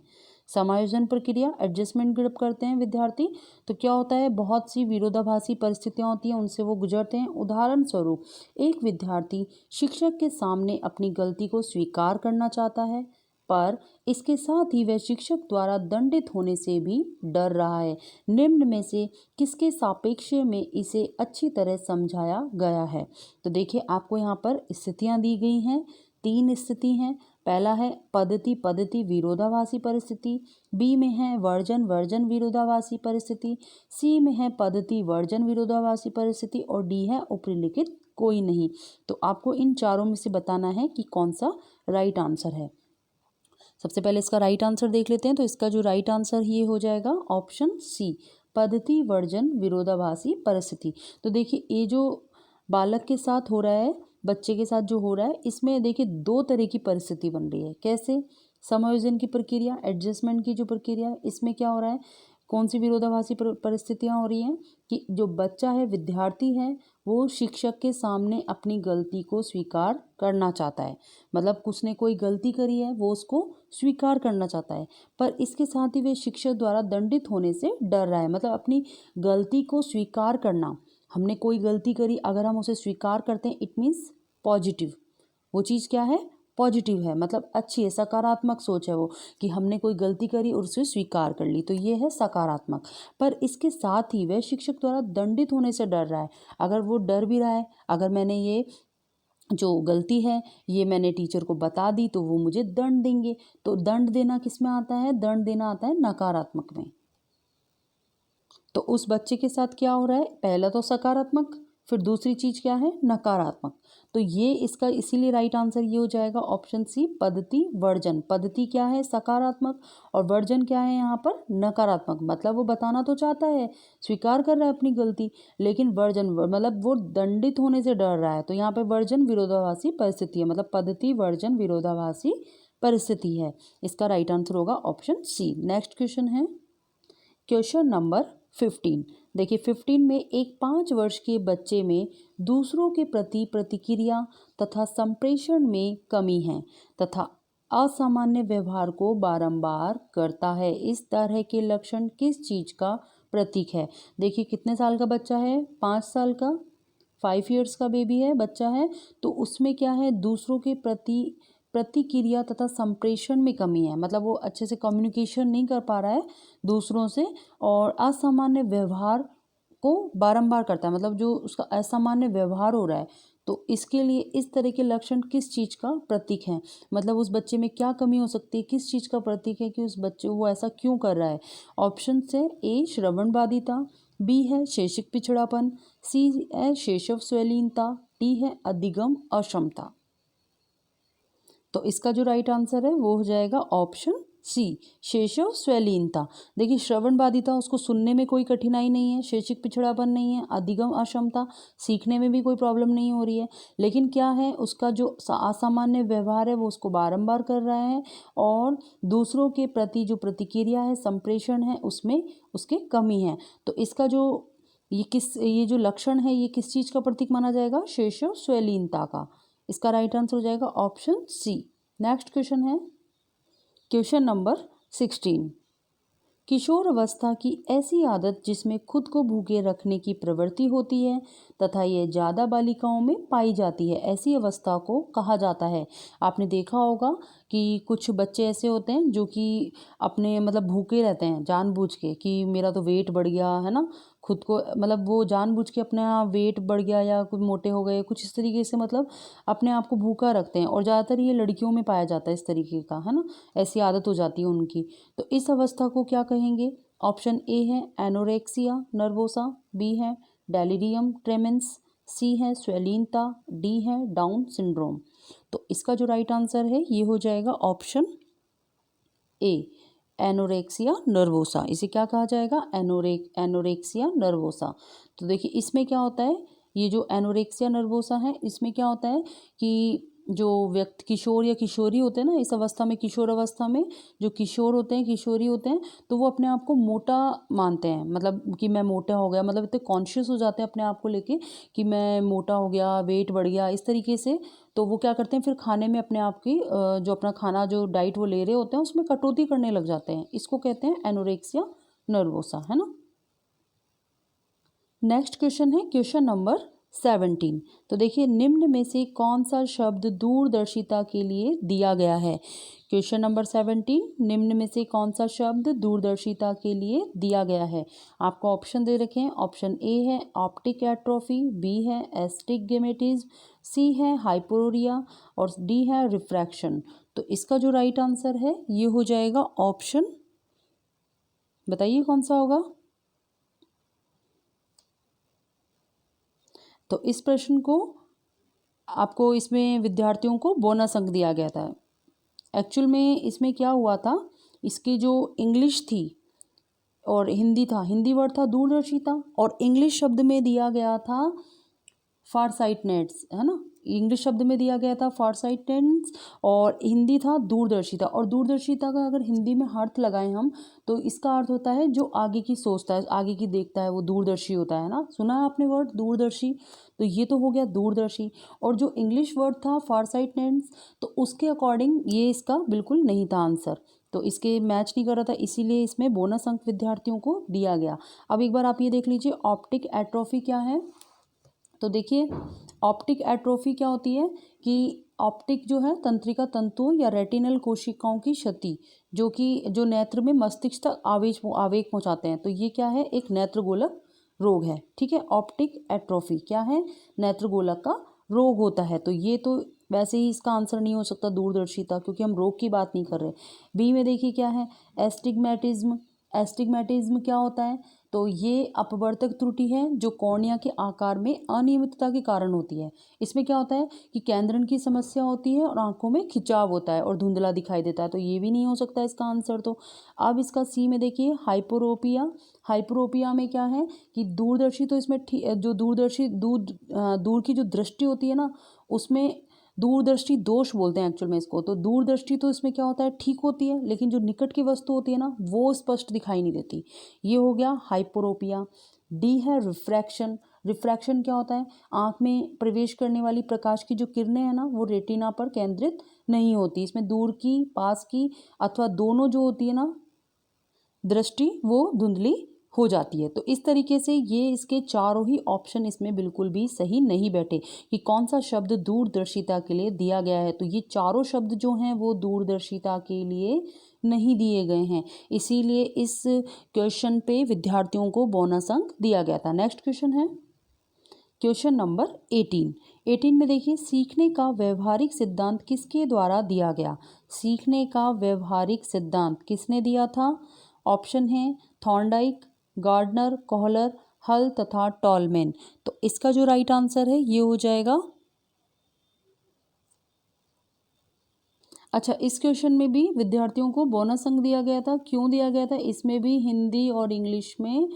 समायोजन प्रक्रिया, एडजस्टमेंट ग्रुप करते हैं विद्यार्थी, तो क्या होता है, बहुत सी विरोधाभासी परिस्थितियां होती हैं, उनसे वो गुजरते हैं। उदाहरण स्वरूप, एक विद्यार्थी शिक्षक के सामने अपनी गलती को स्वीकार करना चाहता है, पर इसके साथ ही वह शिक्षक द्वारा दंडित होने से भी डर रहा है। निम्न में से किसके सापेक्ष में इसे अच्छी तरह समझाया गया है? तो देखिए आपको यहाँ पर स्थितियाँ दी गई हैं, 3 स्थिति हैं। पहला है पद्धति पद्धति विरोधाभासी परिस्थिति, बी में है वर्जन वर्जन विरोधाभासी परिस्थिति, सी में है पद्धति वर्जन विरोधाभासी परिस्थिति और डी है उपरिलिखित कोई नहीं। तो आपको इन चारों में से बताना है कि कौन सा राइट आंसर है। सबसे पहले इसका राइट आंसर देख लेते हैं। तो इसका जो राइट आंसर ये हो जाएगा ऑप्शन सी, पद्धति वर्जन विरोधाभासी परिस्थिति। तो देखिए ये जो बालक के साथ हो रहा है, बच्चे के साथ जो हो रहा है, इसमें देखिए 2 तरह की परिस्थिति बन रही है। कैसे? समायोजन की प्रक्रिया, एडजस्टमेंट की जो प्रक्रिया है, इसमें क्या हो रहा है, कौन सी विरोधाभासी परिस्थितियाँ हो रही हैं कि जो बच्चा है, विद्यार्थी है, वो शिक्षक के सामने अपनी गलती को स्वीकार करना चाहता है। मतलब उसने कोई गलती करी है, वो उसको स्वीकार करना चाहता है, पर इसके साथ ही वे शिक्षक द्वारा दंडित होने से डर रहा है। मतलब अपनी गलती को स्वीकार करना, हमने कोई गलती करी, अगर हम उसे स्वीकार करते हैं, इट मीन्स पॉजिटिव। वो चीज़ क्या है? पॉजिटिव है, मतलब अच्छी है, सकारात्मक सोच है वो, कि हमने कोई गलती करी और उसे स्वीकार कर ली, तो ये है सकारात्मक। पर इसके साथ ही वह शिक्षक द्वारा दंडित होने से डर रहा है। अगर वो डर भी रहा है, अगर मैंने ये जो गलती है ये मैंने टीचर को बता दी तो वो मुझे दंड देंगे। तो दंड देना किस में आता है? दंड देना आता है नकारात्मक में। तो उस बच्चे के साथ क्या हो रहा है? पहला तो सकारात्मक, फिर दूसरी चीज क्या है? नकारात्मक। तो ये इसका इसीलिए राइट आंसर ये हो जाएगा ऑप्शन सी, पद्धति वर्जन। पद्धति क्या है? सकारात्मक, और वर्जन क्या है यहाँ पर? नकारात्मक। मतलब वो बताना तो चाहता है, स्वीकार कर रहा है अपनी गलती, लेकिन वर्जन मतलब वो दंडित होने से डर रहा है। तो यहाँ पे वर्जन विरोधाभासी परिस्थिति है, मतलब पद्धति वर्जन विरोधाभासी परिस्थिति है। इसका राइट आंसर होगा ऑप्शन सी। नेक्स्ट क्वेश्चन है क्वेश्चन नंबर 15। देखिए 15 में एक 5 वर्ष के बच्चे में दूसरों के प्रति प्रतिक्रिया तथा संप्रेषण में कमी है तथा असामान्य व्यवहार को बारंबार करता है। इस तरह के लक्षण किस चीज का प्रतीक है? देखिए कितने साल का बच्चा है? 5 साल का, 5 ईयर्स का बेबी है, बच्चा है। तो उसमें क्या है? दूसरों के प्रति प्रतिक्रिया तथा संप्रेषण में कमी है, मतलब वो अच्छे से कम्युनिकेशन नहीं कर पा रहा है दूसरों से, और असामान्य व्यवहार को बारंबार करता है, मतलब जो उसका असामान्य व्यवहार हो रहा है। तो इसके लिए इस तरह के लक्षण किस चीज़ का प्रतीक है? मतलब उस बच्चे में क्या कमी हो सकती है, किस चीज़ का प्रतीक है कि उस बच्चे वो ऐसा क्यों कर रहा है? ऑप्शन है ए श्रवण बाधिता, बी है शैक्षिक पिछड़ापन, सी है शैशव स्वलीनता, डी है अधिगम अक्षमता। तो इसका जो राइट आंसर है वो हो जाएगा ऑप्शन सी, शैशव स्वलीनता। देखिए श्रवण बाधिता, उसको सुनने में कोई कठिनाई नहीं है, शैक्षिक पिछड़ापन नहीं है, अधिगम अक्षमता, सीखने में भी कोई प्रॉब्लम नहीं हो रही है, लेकिन क्या है, उसका जो असामान्य व्यवहार है वो उसको बारंबार कर रहा है, और दूसरों के प्रति जो प्रतिक्रिया है, संप्रेषण है, उसमें उसके कमी है। तो इसका जो ये जो लक्षण है ये किस चीज़ का प्रतीक माना जाएगा? शैशव स्वलीनता का। इसका राइट आंसर हो जाएगा ऑप्शन सी। नेक्स्ट क्वेश्चन है क्वेश्चन नंबर 16। किशोर अवस्था की ऐसी आदत जिसमें खुद को भूखे रखने की प्रवृत्ति होती है तथा यह ज़्यादा बालिकाओं में पाई जाती है, ऐसी अवस्था को कहा जाता है। आपने देखा होगा कि कुछ बच्चे ऐसे होते हैं जो कि अपने मतलब भूखे रहते हैं जानबूझ के कि मेरा तो वेट बढ़ गया है ना, खुद को मतलब वो जानबूझ के अपना वेट बढ़ गया या कुछ मोटे हो गए, कुछ इस तरीके से मतलब अपने आप को भूखा रखते हैं। और ज़्यादातर ये लड़कियों में पाया जाता है इस तरीके का, है ना, ऐसी आदत हो जाती है उनकी। तो इस अवस्था को क्या कहेंगे? ऑप्शन ए है एनोरेक्सिया नर्वोसा, बी है डेलिरियम ट्रेमेंस, सी है स्वैलीनता, डी है डाउन सिंड्रोम। तो इसका जो राइट आंसर है ये हो जाएगा ऑप्शन ए एनोरेक्सिया नर्वोसा। इसे क्या कहा जाएगा? Anorexia nervosa. तो देखिए इसमें क्या होता है, ये जो एनोरेक्सिया नर्वोसा है इसमें क्या होता है कि जो व्यक्ति किशोर या किशोरी होते हैं ना, इस अवस्था में किशोर अवस्था में जो किशोर होते हैं किशोरी होते हैं तो वो अपने आप को मोटा मानते हैं, मतलब कि मैं मोटा हो गया, मतलब इतने कॉन्शियस हो जाते हैं अपने आप को लेके कि मैं मोटा हो गया, वेट बढ़ गया, इस तरीके से। तो वो क्या करते हैं फिर खाने में अपने आप की जो अपना खाना जो डाइट वो ले रहे होते हैं उसमें कटौती करने लग जाते हैं। इसको कहते हैं एनोरेक्सिया नर्वोसा, है ना। नेक्स्ट क्वेश्चन है क्वेश्चन नंबर 17। तो देखिए निम्न में से कौन सा शब्द दूरदर्शिता के लिए दिया गया है? क्वेश्चन नंबर 17, निम्न में से कौन सा शब्द दूरदर्शिता के लिए दिया गया है? आपको ऑप्शन दे रखे हैं। ऑप्शन ए है ऑप्टिक एट्रोफी, बी है एस्टिग्मेटिज्म, सी है हाइपोरिया और डी है रिफ्रैक्शन। तो इसका जो राइट आंसर है ये हो जाएगा ऑप्शन, बताइए कौन सा होगा? तो इस प्रश्न को आपको इसमें विद्यार्थियों को बोनस अंक दिया गया था। एक्चुअल में इसमें क्या हुआ था, इसकी जो इंग्लिश थी और हिंदी था, हिंदी वर्ड था दूरदर्शिता और इंग्लिश शब्द में दिया गया था फार साइटनेस, है ना। इंग्लिश शब्द में दिया गया था फार साइटनेस और हिंदी था दूरदर्शिता। और दूरदर्शिता का अगर हिंदी में अर्थ लगाएं हम तो इसका अर्थ होता है जो आगे की सोचता है, आगे की देखता है, वो दूरदर्शी होता है ना। सुना है आपने वर्ड दूरदर्शी? तो ये तो हो गया दूरदर्शी। और जो इंग्लिश वर्ड था फार साइटनेस तो उसके अकॉर्डिंग ये इसका बिल्कुल नहीं था आंसर, तो इसके मैच नहीं कर रहा था, इसीलिए इसमें बोनस अंक विद्यार्थियों को दिया गया। अब एक बार आप ये देख लीजिए ऑप्टिक एट्रोफी क्या है। तो देखिए ऑप्टिक एट्रोफी क्या होती है कि ऑप्टिक जो है तंत्रिका तंतुओं या रेटिनल कोशिकाओं की क्षति जो कि जो नेत्र में मस्तिष्क तक आवेग पहुंचाते हैं। तो ये क्या है? एक नेत्रगोलक रोग है, ठीक है। ऑप्टिक एट्रोफी क्या है? नेत्रगोलक का रोग होता है। तो ये तो वैसे ही इसका आंसर नहीं हो सकता दूरदर्शिता, क्योंकि हम रोग की बात नहीं कर रहे। बी में देखिए क्या है? एस्टिग्मेटिज्म। एस्टिग्मेटिज्म क्या होता है? तो ये अपवर्तक त्रुटि है जो कॉर्निया के आकार में अनियमितता के कारण होती है। इसमें क्या होता है कि केंद्रण की समस्या होती है और आंखों में खिंचाव होता है और धुंधला दिखाई देता है। तो ये भी नहीं हो सकता इसका आंसर। तो अब इसका सी में देखिए हाइपोरोपिया। हाइपोरोपिया में क्या है कि दूरदर्शी, तो इसमें जो दूरदर्शी दूर की जो दृष्टि होती है ना उसमें दूरदृष्टि दोष बोलते हैं एक्चुअल में इसको। तो दूरदृष्टि तो इसमें क्या होता है ठीक होती है, लेकिन जो निकट की वस्तु होती है ना वो स्पष्ट दिखाई नहीं देती। ये हो गया हाइपोरोपिया। डी है रिफ्रैक्शन। रिफ्रैक्शन क्या होता है? आंख में प्रवेश करने वाली प्रकाश की जो किरणें हैं ना वो रेटिना पर केंद्रित नहीं होती, इसमें दूर की, पास की अथवा दोनों जो होती है ना दृष्टि वो धुंधली हो जाती है। तो इस तरीके से ये इसके चारों ही ऑप्शन इसमें बिल्कुल भी सही नहीं बैठे कि कौन सा शब्द दूरदर्शिता के लिए दिया गया है। तो ये चारों शब्द जो हैं वो दूरदर्शिता के लिए नहीं दिए गए हैं, इसीलिए इस क्वेश्चन पे विद्यार्थियों को बोनस अंक दिया गया था। नेक्स्ट क्वेश्चन है क्वेश्चन नंबर 18 में देखिए सीखने का व्यवहारिक सिद्धांत किसके द्वारा दिया गया? सीखने का व्यवहारिक सिद्धांत किसने दिया था? ऑप्शन है थॉर्नडाइक, गार्डनर, कोहलर, हल तथा टॉलमैन। तो इसका जो राइट आंसर है ये हो जाएगा, अच्छा इस क्वेश्चन में भी विद्यार्थियों को बोनस अंक दिया गया था। क्यों दिया गया था? इसमें भी हिंदी और इंग्लिश में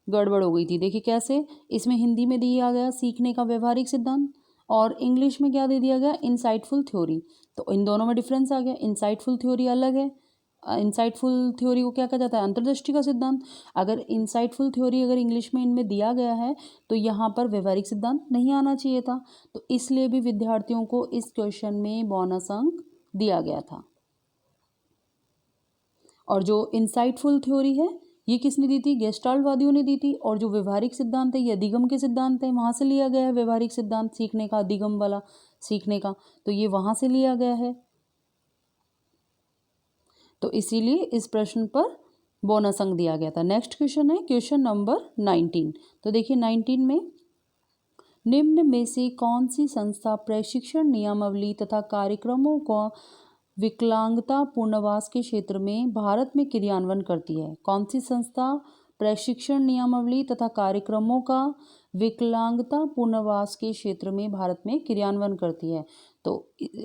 गड़बड़ हो गई थी। देखिए कैसे, इसमें हिंदी में दिया गया सीखने का व्यवहारिक सिद्धांत और इंग्लिश में क्या दे दिया गया? Insightful theory. तो इन दोनों में डिफरेंस आ गया, इनसाइटफुल थ्योरी अलग है इंसाइटफुल थ्योरी को क्या कहा जाता है? अंतर्दृष्टि का सिद्धांत। अगर इंसाइटफुल थ्योरी अगर इंग्लिश में इनमें दिया गया है तो यहाँ पर व्यवहारिक सिद्धांत नहीं आना चाहिए था, तो इसलिए भी विद्यार्थियों को इस क्वेश्चन में बोनस अंक दिया गया था। और जो इंसाइटफुल थ्योरी है ये किसने दी थी? गेस्टाल्टवादियों ने दी थी। और जो व्यवहारिक सिद्धांत है ये अधिगम के सिद्धांत है, वहाँ से लिया गया है व्यवहारिक सिद्धांत सीखने का, अधिगम वाला सीखने का, तो ये वहाँ से लिया गया है। तो इसीलिए इस प्रश्न पर बोनस अंक दिया गया था। नेक्स्ट क्वेश्चन है क्वेश्चन नंबर 19। तो देखिए 19 में निम्न में से कौन सी संस्था प्रशिक्षण नियमावली तथा कार्यक्रमों को विकलांगता पुनर्वास के क्षेत्र में भारत में क्रियान्वयन करती है? कौन सी संस्था प्रशिक्षण नियमावली तथा कार्यक्रमों का विकलांगता पुनर्वास के क्षेत्र में भारत में क्रियान्वयन करती है? तो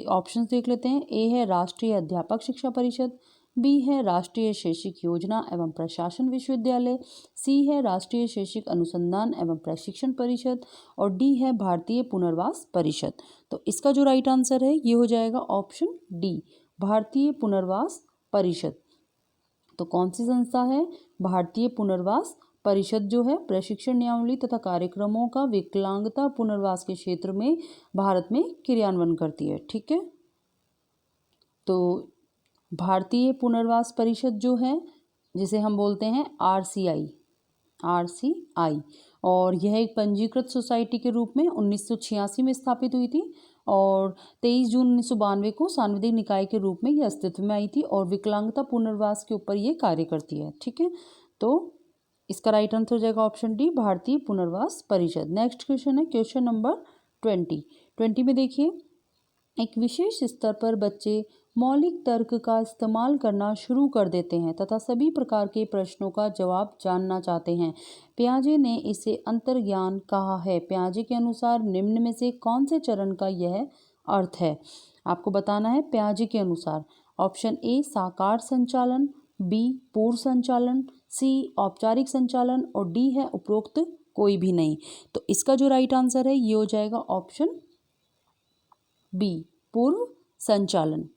ऑप्शंस देख लेते हैं। ए है राष्ट्रीय अध्यापक शिक्षा परिषद, बी है राष्ट्रीय शैक्षिक योजना एवं प्रशासन विश्वविद्यालय, सी है राष्ट्रीय शैक्षिक अनुसंधान एवं प्रशिक्षण परिषद, और डी है भारतीय पुनर्वास परिषद। तो इसका जो राइट आंसर है ये हो जाएगा ऑप्शन डी, भारतीय पुनर्वास परिषद। तो कौन सी संस्था है? भारतीय पुनर्वास परिषद जो है प्रशिक्षण नियमावली तथा कार्यक्रमों का विकलांगता पुनर्वास के क्षेत्र में भारत में क्रियान्वयन करती है। ठीक है, तो भारतीय पुनर्वास परिषद जो है जिसे हम बोलते हैं आरसीआई, और यह एक पंजीकृत सोसाइटी के रूप में 1986 में स्थापित हुई थी और 23 जून 1992 को सांविधिक निकाय के रूप में यह अस्तित्व में आई थी और विकलांगता पुनर्वास के ऊपर ये कार्य करती है। ठीक है, तो इसका राइट आंसर हो जाएगा ऑप्शन डी, भारतीय पुनर्वास परिषद। नेक्स्ट क्वेश्चन है क्वेश्चन नंबर 20 में देखिए, एक विशेष स्तर पर बच्चे मौलिक तर्क का इस्तेमाल करना शुरू कर देते हैं तथा सभी प्रकार के प्रश्नों का जवाब जानना चाहते हैं। पियाजे ने इसे अंतर्ज्ञान कहा है। पियाजे के अनुसार निम्न में से कौन से चरण का यह अर्थ है? आपको बताना है पियाजे के अनुसार। ऑप्शन ए साकार संचालन, बी पूर्व संचालन, सी औपचारिक संचालन, और डी है उपरोक्त कोई भी नहीं। तो इसका जो राइट आंसर है ये हो जाएगा ऑप्शन बी, पूर्व संचालन।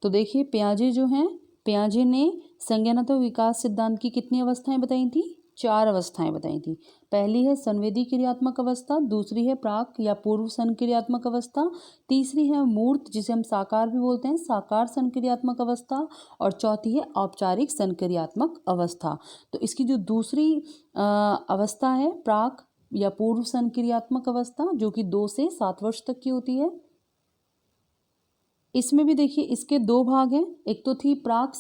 तो देखिए पियाजे जो हैं, पियाजे ने संज्ञानात्मक विकास सिद्धांत की कितनी अवस्थाएं बताई थी? 4 अवस्थाएं बताई थी। पहली है संवेदी क्रियात्मक अवस्था, दूसरी है प्राक या पूर्व संक्रियात्मक अवस्था, तीसरी है मूर्त जिसे हम साकार भी बोलते हैं, साकार संक्रियात्मक अवस्था, और चौथी है औपचारिक संक्रियात्मक अवस्था। तो इसकी जो दूसरी अवस्था है प्राक या पूर्व संक्रियात्मक अवस्था, जो कि 2 से 7 वर्ष तक की होती है, इसमें भी देखिए इसके 2 भाग हैं। एक तो थी प्राक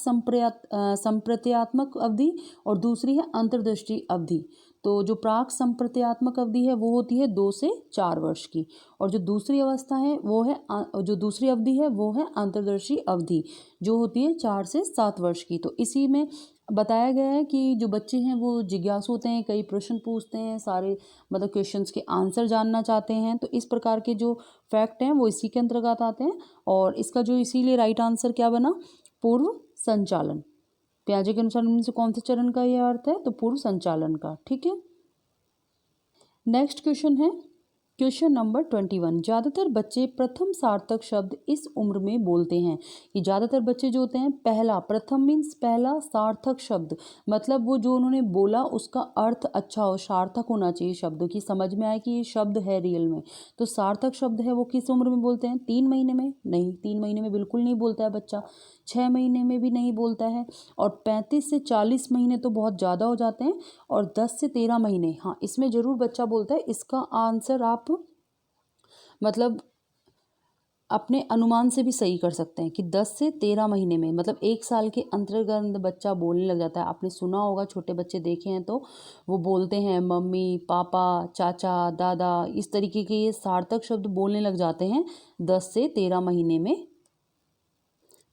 संप्रत्यात्मक अवधि और दूसरी है अंतर्दृष्टि अवधि। तो जो प्राक संप्रत्यात्मक अवधि है वो होती है 2 से 4 वर्ष की, और जो दूसरी अवस्था है वो है जो दूसरी अवधि है वो है अंतर्दृष्टि अवधि, जो होती है 4 से 7 वर्ष की। तो इसी में बताया गया है कि जो बच्चे हैं वो जिज्ञासु होते हैं, कई प्रश्न पूछते हैं, सारे मतलब क्वेश्चंस के आंसर जानना चाहते हैं। तो इस प्रकार के जो फैक्ट हैं वो इसी के अंतर्गत आते हैं, और इसका जो इसीलिए राइट आंसर क्या बना? पूर्व संचालन। पियाजे के अनुसार इनमें से कौन से चरण का यह अर्थ है? तो पूर्व संचालन का। ठीक है, नेक्स्ट क्वेश्चन है क्वेश्चन नंबर 21। ज़्यादातर बच्चे प्रथम सार्थक शब्द इस उम्र में बोलते हैं। ये ज़्यादातर बच्चे जो होते हैं, पहला, प्रथम मीन्स पहला, सार्थक शब्द मतलब वो जो उन्होंने बोला उसका अर्थ अच्छा हो, सार्थक होना चाहिए, शब्द की समझ में आए कि ये शब्द है रियल में। तो सार्थक शब्द है वो किस उम्र में बोलते हैं? 3 महीने में? नहीं, 3 महीने में बिल्कुल नहीं बोलता है बच्चा, 6 महीने में भी नहीं बोलता है, और 35 से 40 महीने तो बहुत ज़्यादा हो जाते हैं, और 10 से 13 महीने हाँ इसमें ज़रूर बच्चा बोलता है। इसका आंसर आप मतलब अपने अनुमान से भी सही कर सकते हैं कि 10 से 13 महीने में, मतलब 1 साल के अंतर्गत बच्चा बोलने लग जाता है। आपने सुना होगा, छोटे बच्चे देखे हैं तो वो बोलते हैं मम्मी, पापा, चाचा, दादा, इस तरीके के ये सार्थक शब्द बोलने लग जाते हैं 10 से 13 महीने में।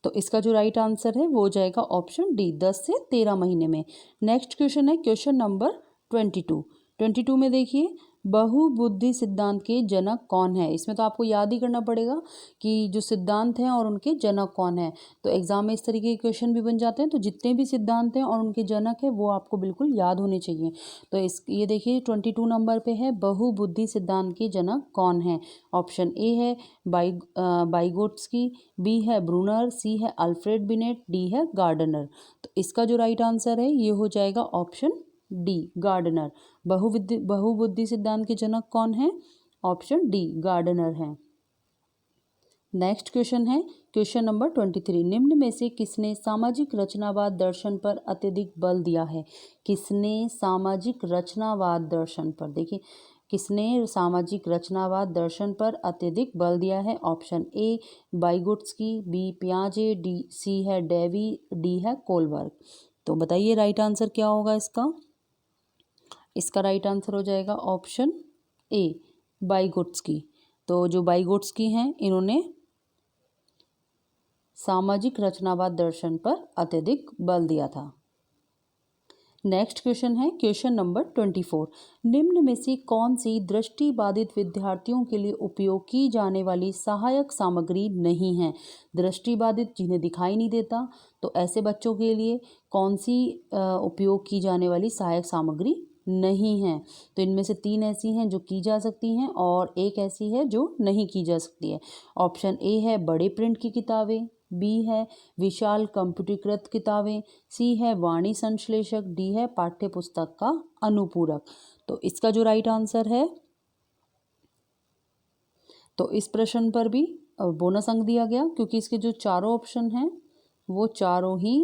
तो इसका जो राइट आंसर है वो हो जाएगा ऑप्शन डी, 10 से 13 महीने में। नेक्स्ट क्वेश्चन है क्वेश्चन नंबर 22 में देखिए, बहुबुद्धि सिद्धांत के जनक कौन है। इसमें तो आपको याद ही करना पड़ेगा कि जो सिद्धांत हैं और उनके जनक कौन है। तो एग्जाम में इस तरीके के क्वेश्चन भी बन जाते हैं। तो जितने भी सिद्धांत हैं और उनके जनक है वो आपको बिल्कुल याद होने चाहिए। तो ये देखिए 22 नंबर पे है, बहुबुद्धि सिद्धांत के जनक कौन है। ऑप्शन ए है बाइगोट्स्की, बी है ब्रूनर, सी है अल्फ्रेड बिनेट, डी है गार्डनर। तो इसका जो राइट आंसर है ये हो जाएगा ऑप्शन डी गार्डनर। बहुबुद्धि सिद्धांत के जनक कौन है। ऑप्शन डी गार्डनर है। नेक्स्ट क्वेश्चन है क्वेश्चन नंबर 23। निम्न में से किसने सामाजिक रचनावाद दर्शन पर अत्यधिक बल दिया है। किसने सामाजिक रचनावाद दर्शन पर, देखिए किसने सामाजिक रचनावाद दर्शन पर अत्यधिक बल दिया है। ऑप्शन ए बाइगोट्स्की, बी पियाजे, सी है डेवी, डी है कोलबर्ग। तो बताइए राइट आंसर क्या होगा इसका। इसका राइट आंसर हो जाएगा ऑप्शन ए बाइगोट्स्की। तो जो बाइगोट्स्की हैं इन्होंने सामाजिक रचनावाद दर्शन पर अत्यधिक बल दिया था। नेक्स्ट क्वेश्चन है क्वेश्चन नंबर 24। निम्न में से कौन सी दृष्टिबाधित विद्यार्थियों के लिए उपयोग की जाने वाली सहायक सामग्री नहीं है। दृष्टिबाधित जिन्हें दिखाई नहीं देता, तो ऐसे बच्चों के लिए कौन सी उपयोग की जाने वाली सहायक सामग्री नहीं है। तो इनमें से 3 ऐसी हैं जो की जा सकती हैं और एक ऐसी है जो नहीं की जा सकती है। ऑप्शन ए है बड़े प्रिंट की किताबें, बी है विशाल कंप्यूटरीकृत किताबें, सी है वाणी संश्लेषक, डी है पाठ्य पुस्तक का अनुपूरक। तो इसका जो राइट आंसर है, तो इस प्रश्न पर भी बोनस अंक दिया गया क्योंकि इसके जो चारों ऑप्शन हैं वो चारों ही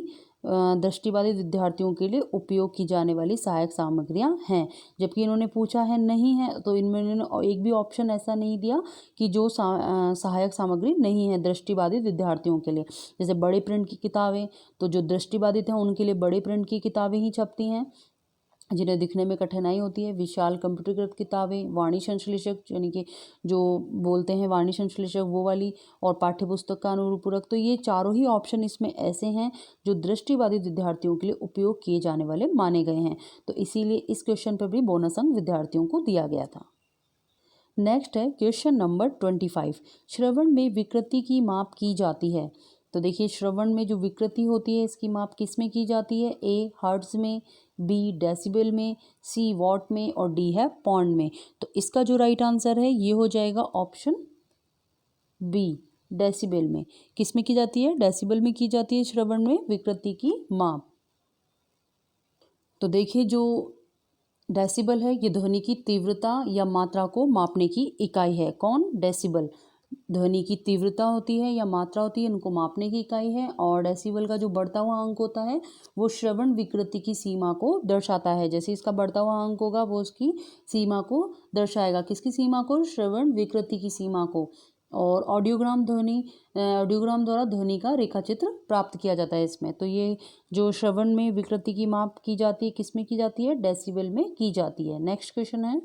दृष्टिबाधित विद्यार्थियों के लिए उपयोग की जाने वाली सहायक सामग्रियां हैं। जबकि इन्होंने पूछा है नहीं है, तो इनमें इन्होंने एक भी ऑप्शन ऐसा नहीं दिया कि जो सहायक सामग्री नहीं है दृष्टिबाधित विद्यार्थियों के लिए। जैसे बड़े प्रिंट की किताबें, तो जो दृष्टिबाधित हैं उनके लिए बड़े प्रिंट की किताबें ही छपती हैं जिन्हें दिखने में कठिनाई होती है। विशाल कंप्यूटरीकृत किताबें, वाणी संश्लेषक यानी कि जो बोलते हैं वाणी संश्लेषक वो वाली, और पाठ्य पुस्तक का अनुपूरक। तो ये चारों ही ऑप्शन इसमें ऐसे हैं जो दृष्टिबाधित विद्यार्थियों के लिए उपयोग किए जाने वाले माने गए हैं। तो इसीलिए इस क्वेश्चन पर भी बोनस अंक विद्यार्थियों को दिया गया था। नेक्स्ट है क्वेश्चन नंबर 25। श्रवण में विकृति की माप की जाती है। तो देखिए श्रवण में जो विकृति होती है इसकी माप किस में की जाती है। ए हर्ट्ज में, बी डेसिबल में, सी वॉट में, और डी है पौंड में। तो इसका जो राइट आंसर है ये हो जाएगा ऑप्शन बी डेसिबल में। किस में की जाती है। डेसिबल में की जाती है श्रवण में विकृति की माप। तो देखिए जो डेसिबल है ये ध्वनि की तीव्रता या मात्रा को मापने की इकाई है। कौन। डेसिबल। ध्वनि की तीव्रता होती है या मात्रा होती है, इनको मापने की इकाई है। और डेसिबल का जो बढ़ता हुआ अंक होता है वो श्रवण विकृति की सीमा को दर्शाता है। जैसे इसका बढ़ता हुआ अंक होगा वो उसकी सीमा को दर्शाएगा। किसकी सीमा को। श्रवण विकृति की सीमा को। और ऑडियोग्राम द्वारा ध्वनि का रेखाचित्र प्राप्त किया जाता है इसमें। तो ये जो श्रवण में विकृति की माप की जाती है किस में की जाती है। डेसिबल में की जाती है। नेक्स्ट क्वेश्चन है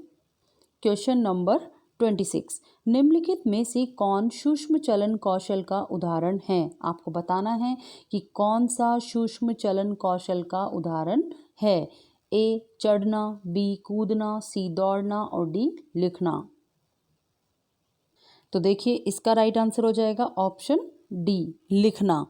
क्वेश्चन नंबर 26। निम्नलिखित में से कौन सूक्ष्म चलन कौशल का उदाहरण है। आपको बताना है कि कौन सा सूक्ष्म चलन कौशल का उदाहरण है। ए चढ़ना, बी कूदना, सी दौड़ना, और डी लिखना। तो देखिए इसका राइट आंसर हो जाएगा ऑप्शन डी लिखना।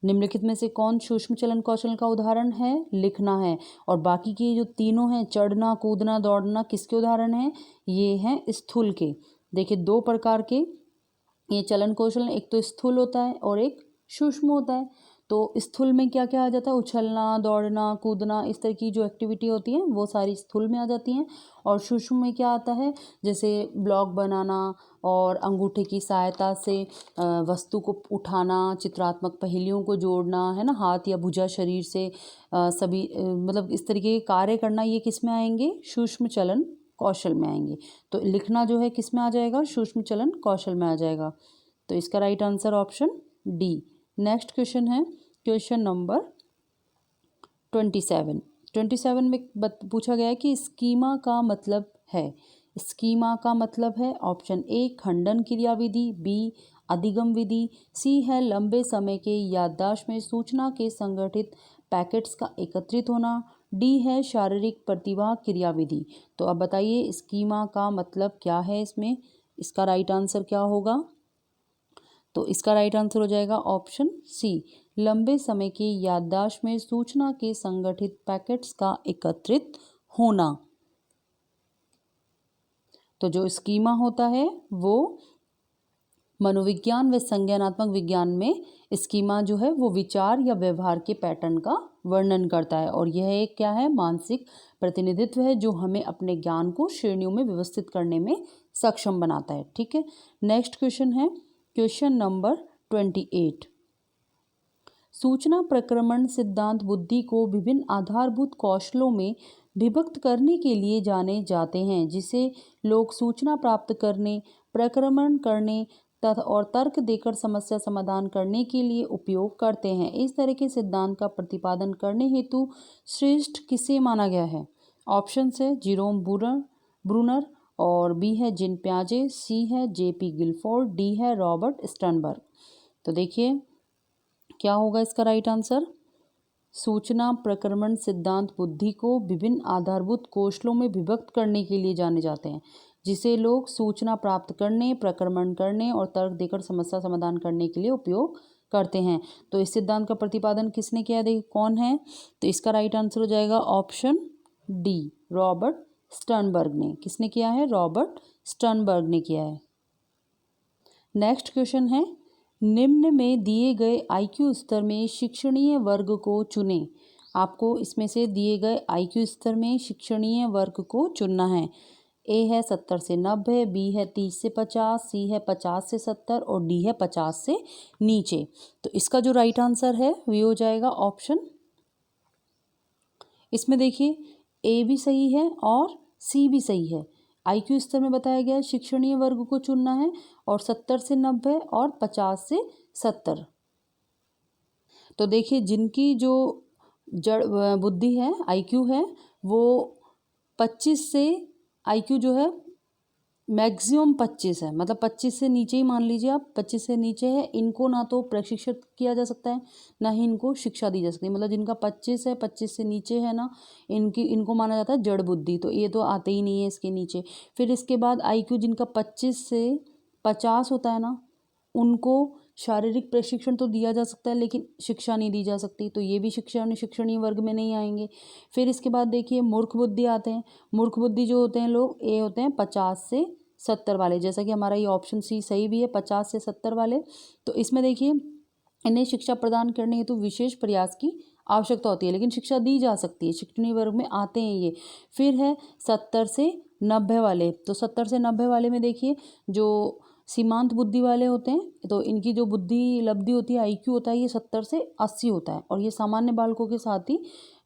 निम्नलिखित में से कौन सूक्ष्म चलन कौशल का उदाहरण है। लिखना है। और बाकी के जो तीनों हैं चढ़ना, कूदना, दौड़ना किसके उदाहरण हैं। ये हैं स्थूल के। देखिए 2 प्रकार के ये चलन कौशल, एक तो स्थूल होता है और एक सूक्ष्म होता है। तो स्थूल में क्या क्या आ जाता है। उछलना, दौड़ना, कूदना, इस तरह की जो एक्टिविटी होती है वो सारी स्थूल में आ जाती हैं। और सूक्ष्म में क्या आता है, जैसे ब्लॉक बनाना और अंगूठे की सहायता से वस्तु को उठाना, चित्रात्मक पहेलियों को जोड़ना, है ना, हाथ या भुजा शरीर से सभी मतलब इस तरीके के कार्य करना, ये किस में आएंगे। सूक्ष्म चलन कौशल में आएंगे। तो लिखना जो है किस में आ जाएगा। सूक्ष्म चलन कौशल में आ जाएगा। तो इसका right answer option D. Next question है क्वेश्चन नंबर 27 में पूछा गया है कि स्कीमा का मतलब है। स्कीमा का मतलब है ऑप्शन ए खंडन क्रियाविधि, बी अधिगम विधि, सी है लंबे समय के याददाश्त में सूचना के संगठित पैकेट्स का एकत्रित होना, डी है शारीरिक प्रतिभा क्रियाविधि। तो अब बताइए स्कीमा का मतलब क्या है, इसमें इसका राइट आंसर क्या होगा। तो इसका राइट आंसर हो जाएगा ऑप्शन सी, लंबे समय की याददाश्त में सूचना के संगठित पैकेट्स का एकत्रित होना। तो जो स्कीमा होता है वो मनोविज्ञान व संज्ञानात्मक विज्ञान में स्कीमा जो है वो विचार या व्यवहार के पैटर्न का वर्णन करता है, और यह एक क्या है, मानसिक प्रतिनिधित्व है जो हमें अपने ज्ञान को श्रेणियों में व्यवस्थित करने में सक्षम बनाता है। ठीक है, नेक्स्ट क्वेश्चन है क्वेश्चन नंबर 28। सूचना प्रक्रमण सिद्धांत बुद्धि को विभिन्न आधारभूत कौशलों में विभक्त करने के लिए जाने जाते हैं, जिसे लोग सूचना प्राप्त करने, प्रक्रमण करने और तर्क देकर समस्या समाधान करने के लिए उपयोग करते हैं। इस तरह के सिद्धांत का प्रतिपादन करने हेतु श्रेष्ठ किसे माना गया है। ऑप्शन है जीरोम ब्रूनर, और बी है जीन पियाजे, सी है जेपी गिलफोर्ड, डी है रॉबर्ट स्टर्नबर्ग। तो देखिए क्या होगा इसका राइट आंसर। सूचना प्रक्रमण सिद्धांत बुद्धि को विभिन्न आधारभूत कौशलों में विभक्त करने के लिए जाने जाते हैं, जिसे लोग सूचना प्राप्त करने, प्रक्रमण करने और तर्क देकर समस्या समाधान करने के लिए उपयोग करते हैं। तो इस सिद्धांत का प्रतिपादन किसने किया है, देखिए कौन है। तो इसका राइट आंसर हो जाएगा ऑप्शन डी, रॉबर्ट स्टर्नबर्ग ने। किसने किया है, रॉबर्ट स्टर्नबर्ग ने किया है। नेक्स्ट क्वेश्चन है निम्न में दिए गए आईक्यू स्तर में शिक्षणीय वर्ग को चुनें। आपको इसमें से दिए गए आईक्यू स्तर में शिक्षणीय वर्ग को चुनना है। ए है 70 से 90, बी है 30 से 50, सी है 50 से 70 और डी है 50 से नीचे। तो इसका जो राइट आंसर है वो हो जाएगा ऑप्शन, इसमें देखिए ए भी सही है और सी भी सही है। आईक्यू स्तर में बताया गया है शिक्षणीय वर्ग को चुनना है, और 70 से 90 और 50 से 70। तो देखिए जिनकी जो जड़ बुद्धि है, आईक्यू है, वो 25 से आईक्यू जो है मैक्सिमम 25 है, मतलब 25 से नीचे ही मान लीजिए आप, 25 से नीचे है, इनको ना तो प्रशिक्षित किया जा सकता है ना ही इनको शिक्षा दी जा सकती है। मतलब जिनका 25 है, 25 से नीचे है ना, इनको माना जाता है जड़ बुद्धि, तो ये तो आते ही नहीं है इसके नीचे। फिर इसके बाद आईक्यू जिनका 25 से 50 होता है ना, उनको शारीरिक प्रशिक्षण तो दिया जा सकता है लेकिन शिक्षा नहीं दी जा सकती, तो ये भी शिक्षणीय वर्ग में नहीं आएंगे। फिर इसके बाद देखिए मूर्ख बुद्धि आते हैं। मूर्ख बुद्धि जो होते हैं लोग, ये होते हैं 50 से 70 वाले, जैसा कि हमारा ये ऑप्शन सी सही भी है, 50 से 70 वाले। तो इसमें देखिए इन्हें शिक्षा प्रदान करने हेतु विशेष प्रयास की आवश्यकता होती है, लेकिन शिक्षा दी जा सकती है, शिक्षणीय वर्ग में आते हैं ये। फिर है 70 से 90 वाले। तो 70 से 90 वाले में देखिए जो सीमांत बुद्धि वाले होते हैं, तो इनकी जो बुद्धि लब्धि होती है, आईक्यू होता है, ये 70 से 80 होता है, और ये सामान्य बालकों के साथ ही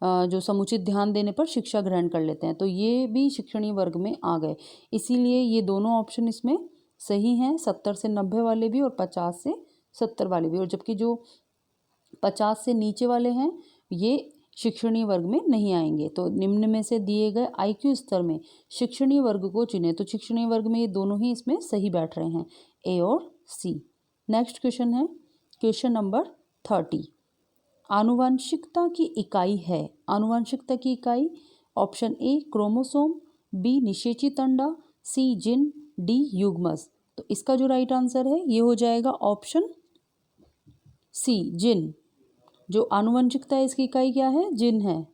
जो समुचित ध्यान देने पर शिक्षा ग्रहण कर लेते हैं, तो ये भी शिक्षणीय वर्ग में आ गए। इसीलिए ये दोनों ऑप्शन इसमें सही हैं, 70 से 90 वाले भी और 50 से 70 वाले भी। और जबकि जो 50 से नीचे वाले हैं ये शिक्षणीय वर्ग में नहीं आएंगे। तो निम्न में से दिए गए आईक्यू स्तर में शिक्षणीय वर्ग को चुनें। तो शिक्षणीय वर्ग में ये दोनों ही इसमें सही बैठ रहे हैं, ए और सी। नेक्स्ट क्वेश्चन है क्वेश्चन नंबर 30। आनुवंशिकता की इकाई है। आनुवंशिकता की इकाई ऑप्शन ए क्रोमोसोम, बी निषेचित अंडा, सी जीन, डी युग्मज। तो इसका जो राइट आंसर है ये हो जाएगा ऑप्शन सी, जीन। जो आनुवंशिकता है इसकी इकाई क्या है, जीन है।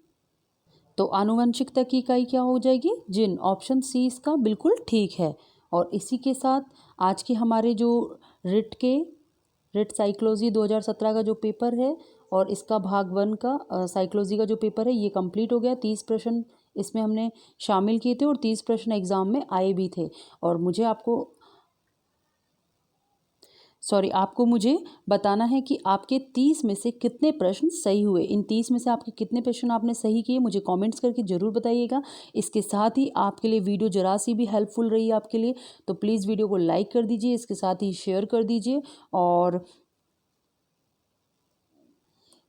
तो आनुवंशिकता की इकाई क्या हो जाएगी, जीन। ऑप्शन सी इसका बिल्कुल ठीक है। और इसी के साथ आज के हमारे जो रिट साइकोलॉजी 2017 का जो पेपर है और इसका भाग 1 का साइकोलॉजी का जो पेपर है ये कंप्लीट हो गया। 30 प्रश्न इसमें हमने शामिल किए थे और 30 प्रश्न एग्जाम में आए भी थे। और आपको मुझे बताना है कि आपके 30 में से कितने प्रश्न सही हुए। इन 30 में से आपके कितने प्रश्न आपने सही किए मुझे कमेंट्स करके ज़रूर बताइएगा। इसके साथ ही आपके लिए वीडियो जरा सी भी हेल्पफुल रही आपके लिए तो प्लीज़ वीडियो को लाइक कर दीजिए, इसके साथ ही शेयर कर दीजिए, और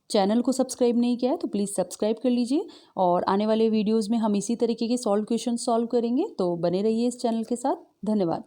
चैनल को सब्सक्राइब नहीं किया है तो प्लीज़ सब्सक्राइब कर लीजिए। और आने वाले वीडियोज़ में हम इसी तरीके के क्वेश्चन सॉल्व करेंगे, तो बने रहिए इस चैनल के साथ। धन्यवाद।